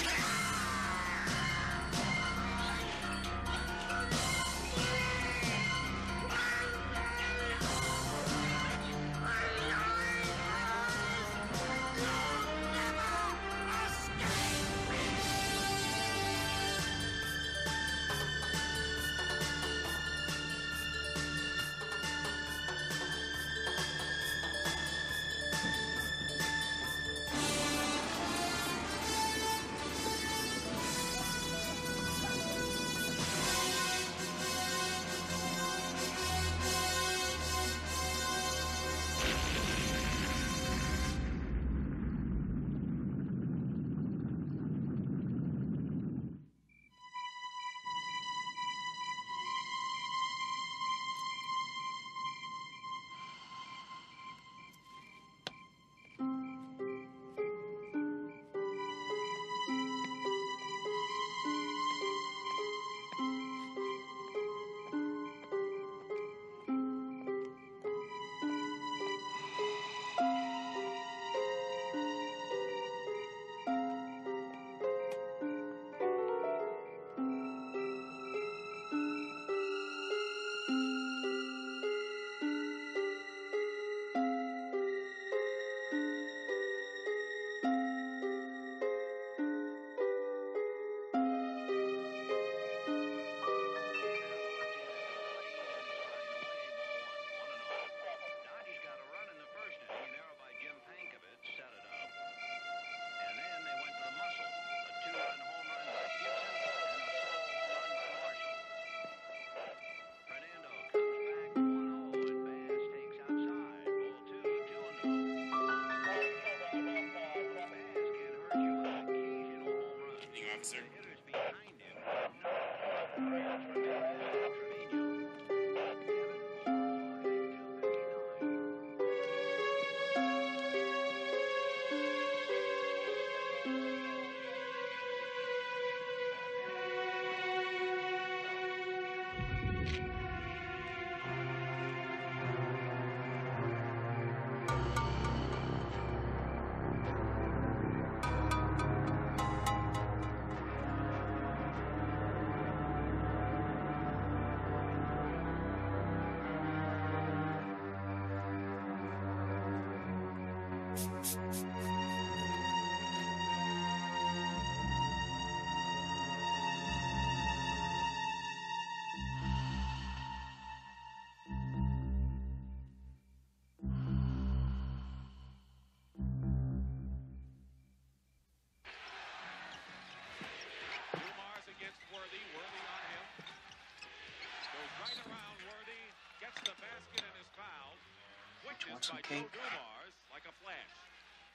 Want some cake?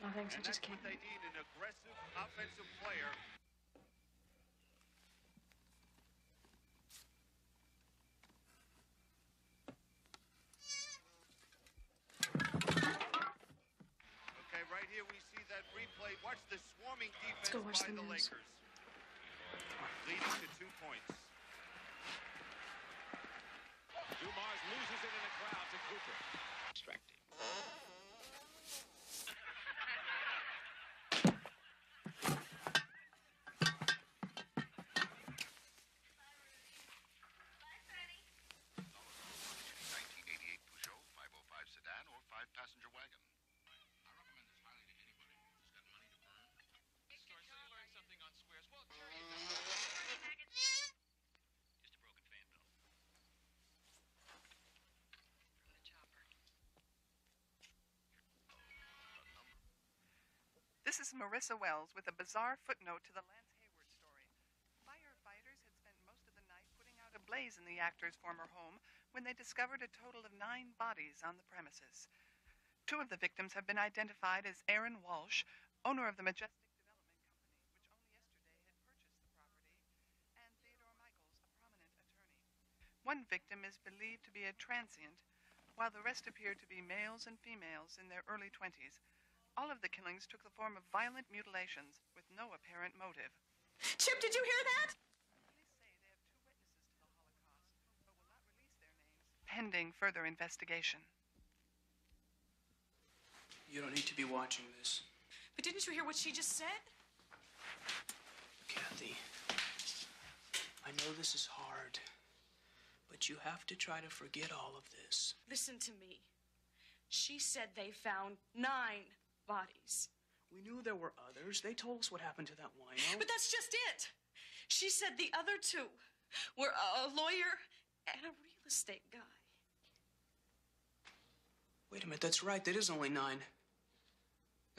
No thanks, I just can't. They need an aggressive offensive player. Okay, right here we see that replay. Watch the swarming defense by the Lakers. Leading to 2 points. Dumars loses it in the crowd to Cooper. Distracting. This is Marissa Wells with a bizarre footnote to the Lance Hayward story. Firefighters had spent most of the night putting out a blaze in the actor's former home when they discovered a total of 9 bodies on the premises. 2 of the victims have been identified as Aaron Walsh, owner of the Majestic Development Company, which only yesterday had purchased the property, and Theodore Michaels, a prominent attorney. One victim is believed to be a transient, while the rest appear to be males and females in their early 20s. All of the killings took the form of violent mutilations with no apparent motive. Chip, did you hear that? Pending further investigation. You don't need to be watching this. But didn't you hear what she just said? Kathy, I know this is hard, but you have to try to forget all of this. Listen to me. She said they found 9 bodies. We knew there were others. They told us what happened to that wino. But that's just it. She said the other 2 were a lawyer and a real estate guy. Wait a minute, that's right. That is only 9.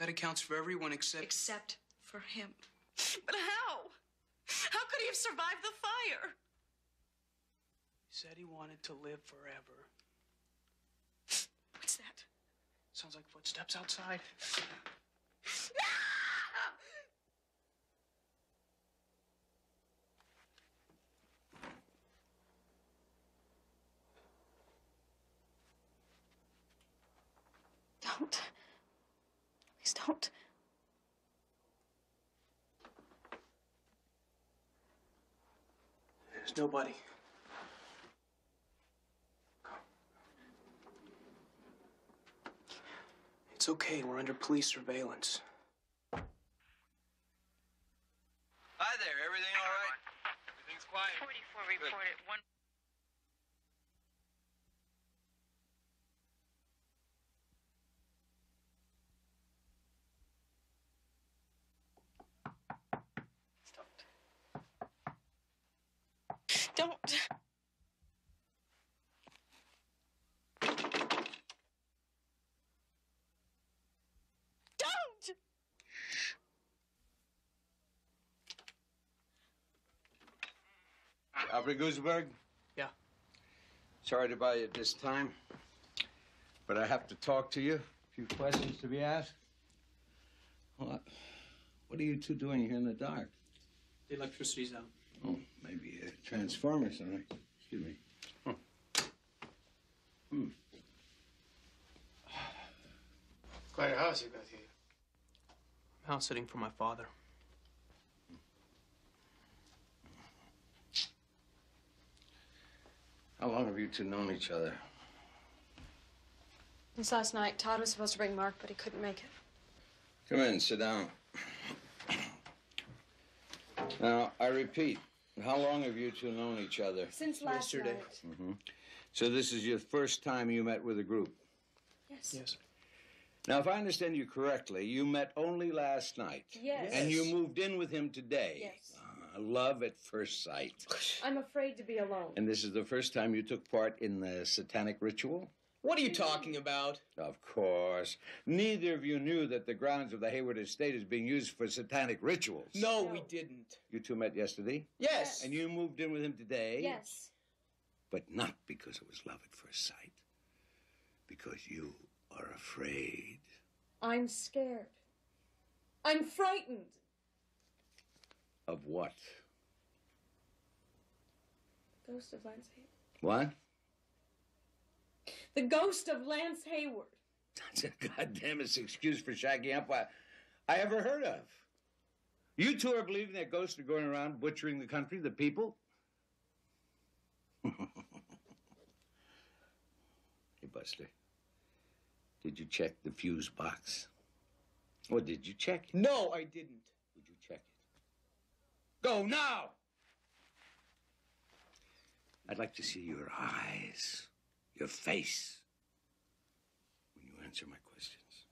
That accounts for everyone except... Except for him. But how? How could he have survived the fire? He said he wanted to live forever. What's that? Sounds like footsteps outside. Don't. Please don't. There's nobody. It's okay. We're under police surveillance. Hi there. Everything all right? Everything's quiet. 44 reported. One. Don't. Don't! Alfred Gooseberg? Yeah. Sorry to bother you at this time, but I have to talk to you. A few questions to be asked. What are you 2 doing here in the dark? The electricity's out. Oh, maybe a transformer, something. Excuse me. Huh. Quite a house you got here. I'm house sitting for my father. How long have you 2 known each other? Since last night, Todd was supposed to bring Mark, but he couldn't make it. Come in, sit down. Now, I repeat, how long have you 2 known each other? Since last night. Mm-hmm. So this is your first time you met with a group? Yes. Yes. Now, if I understand you correctly, you met only last night. Yes. And you moved in with him today. Yes. Love at first sight. I'm afraid to be alone. And this is the first time you took part in the satanic ritual? What are you talking about? Of course. Neither of you knew that the grounds of the Hayward estate is being used for satanic rituals. No, we didn't. You 2 met yesterday? Yes. And you moved in with him today? Yes. But not because it was love at first sight. Because you are afraid. I'm scared. I'm frightened. Of what? Ghost of Lance Hayward. What? The ghost of Lance Hayward. That's a goddamnest excuse for shagging up I ever heard of. You 2 are believing that ghosts are going around butchering the country, the people? Hey, Buster. Did you check the fuse box? Or did you check it? No, I didn't. Would you check it? Go now! I'd like to see your eyes, your face, when you answer my questions.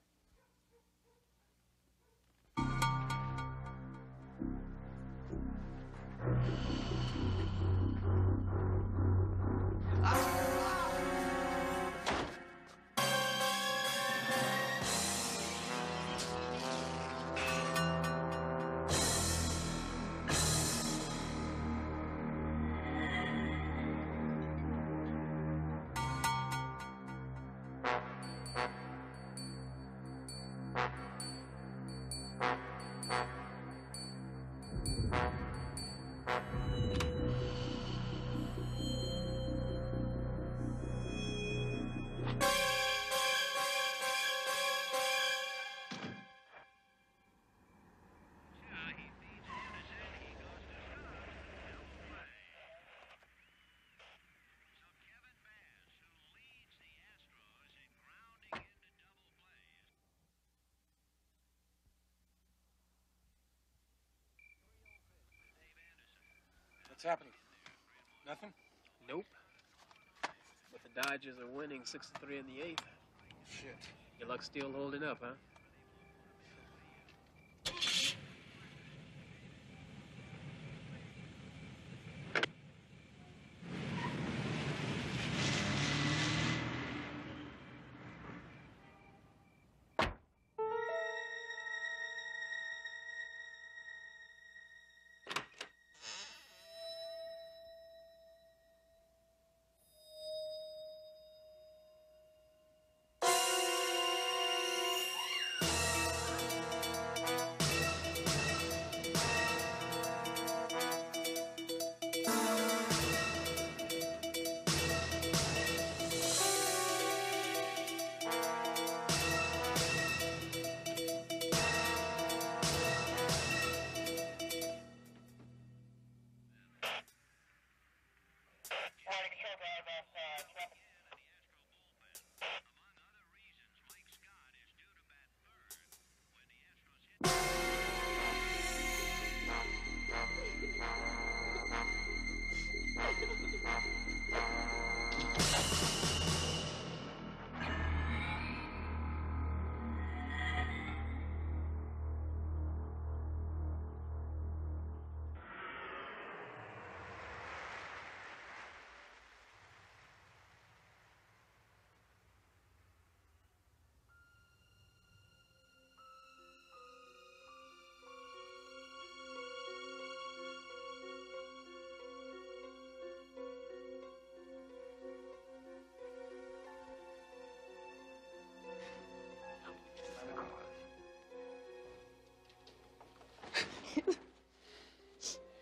happening? Nothing? Nope. But the Dodgers are winning 6-3 in the 8th. Shit. Your luck's still holding up, huh?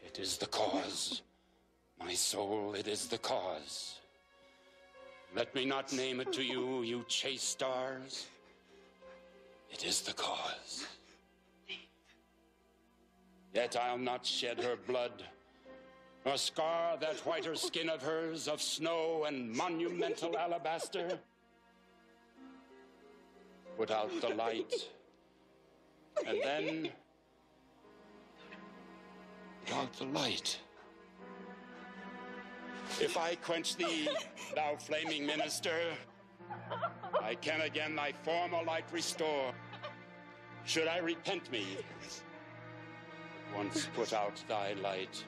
It is the cause. My soul, it is the cause. Let me not name it to you, you chase stars. It is the cause. Yet I'll not shed her blood, nor scar that whiter skin of hers of snow and monumental alabaster. Put out the light, and then put out the light. If I quench thee, thou flaming minister, I can again thy former light restore. Should I repent me, once put out thy light,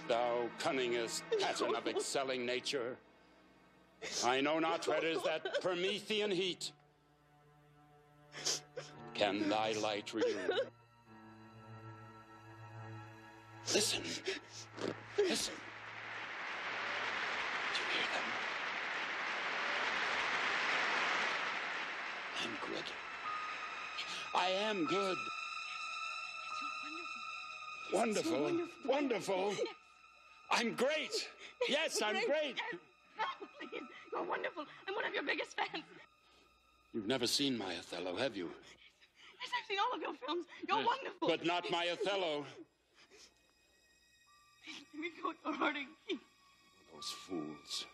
thou cunningest pattern of excelling nature, I know not where is that Promethean heat. Can thy light renew? Listen, listen. Do you hear them? I'm good. I am good. Wonderful. Wonderful. Wonderful. I'm great. Yes, I'm great. Please, you're wonderful. I'm one of your biggest fans. You've never seen my Othello, have you? Yes, I've seen all of your films. You're wonderful. But not my Othello. Let me go. You're hurting me. Those fools.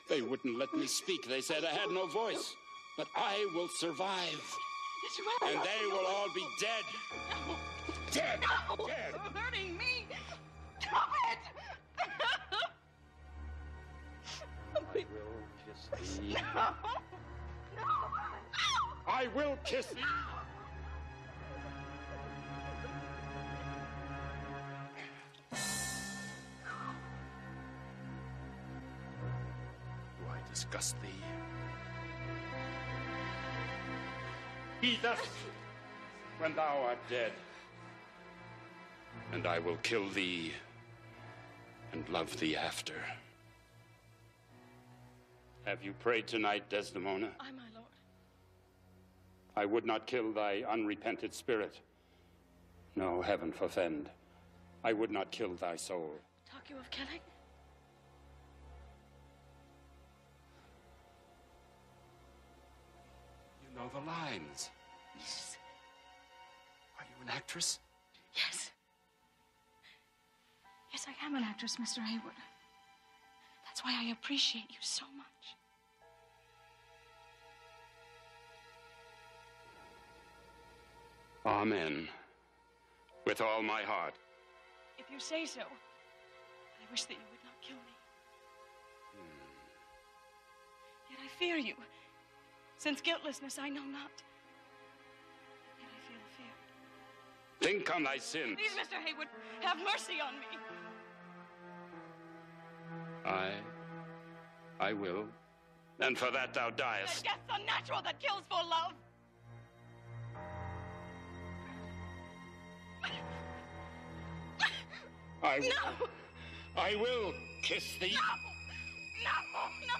They wouldn't let me speak. They said I had no voice. But I will survive. Yes, you will. And they will all be dead. No. Dead. No. Dead. You're hurting me. Stop it. I will kiss thee. No. No. I will kiss thee. Do I disgust thee? Be thus when thou art dead, and I will kill thee and love thee after. Have you prayed tonight, Desdemona? Aye, my lord. I would not kill thy unrepented spirit. No, heaven forfend. I would not kill thy soul. Talk you of killing? You know the lines. Yes. Are you an actress? Yes. Yes, I am an actress, Mr. Hayward. That's why I appreciate you so much. Amen. With all my heart. If you say so. I wish that you would not kill me. Yet I fear you. Since guiltlessness I know not. Yet I feel fear. Think on thy sins. Please, Mr. Haywood, have mercy on me. I will. And for that thou The diest. death's unnatural that kills for love. No! I will kiss thee. No! No!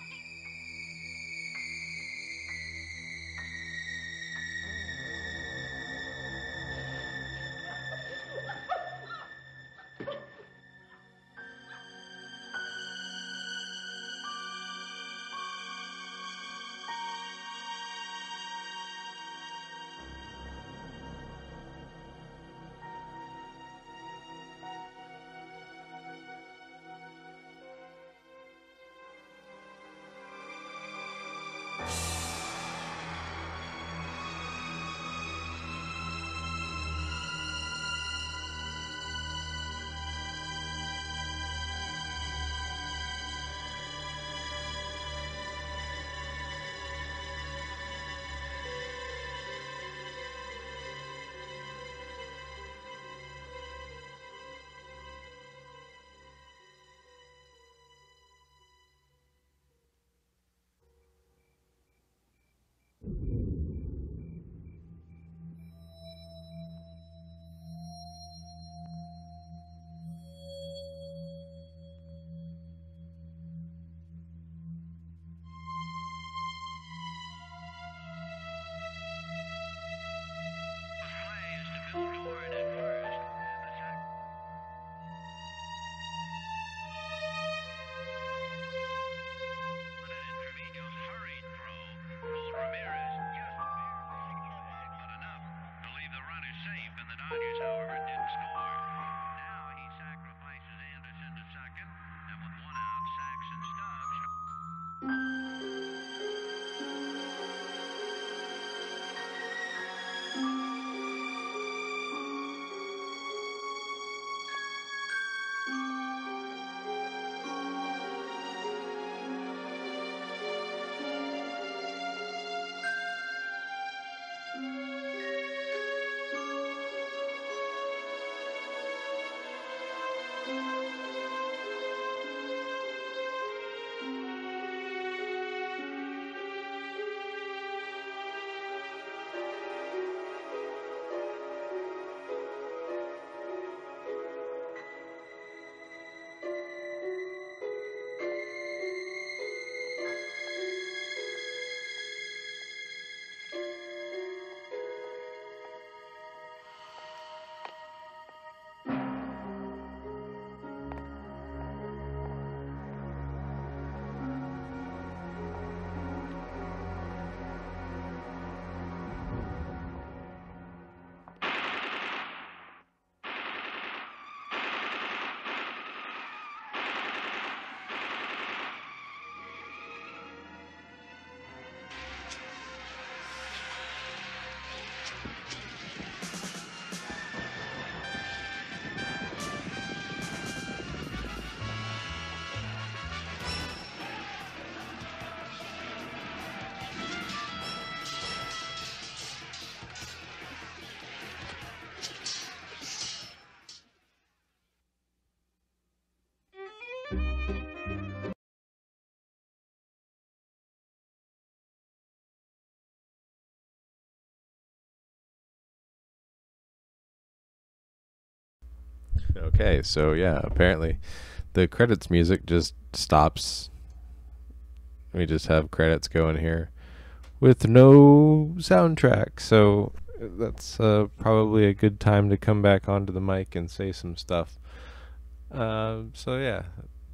Dodgers, however, didn't score. Now he sacrifices Anderson to second, and with one out, Saxon Stubbs. Okay, so yeah, apparently the credits music just stops. We just have credits going here with no soundtrack, so that's probably a good time to come back onto the mic and say some stuff. So yeah,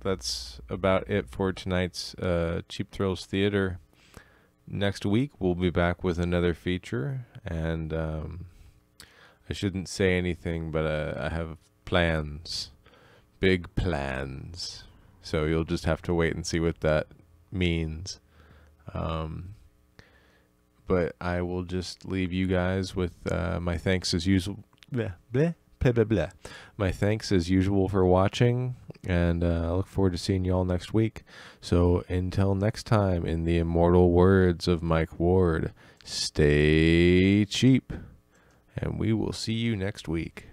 that's about it for tonight's Cheap Thrills Theater. Next week we'll be back with another feature, and I shouldn't say anything, but I have plans, big plans, so you'll just have to wait and see what that means. But I will just leave you guys with my thanks as usual. My thanks as usual for watching, And I look forward to seeing you all next week. So until next time, in the immortal words of Mike Ward, stay cheap. And we will see you next week.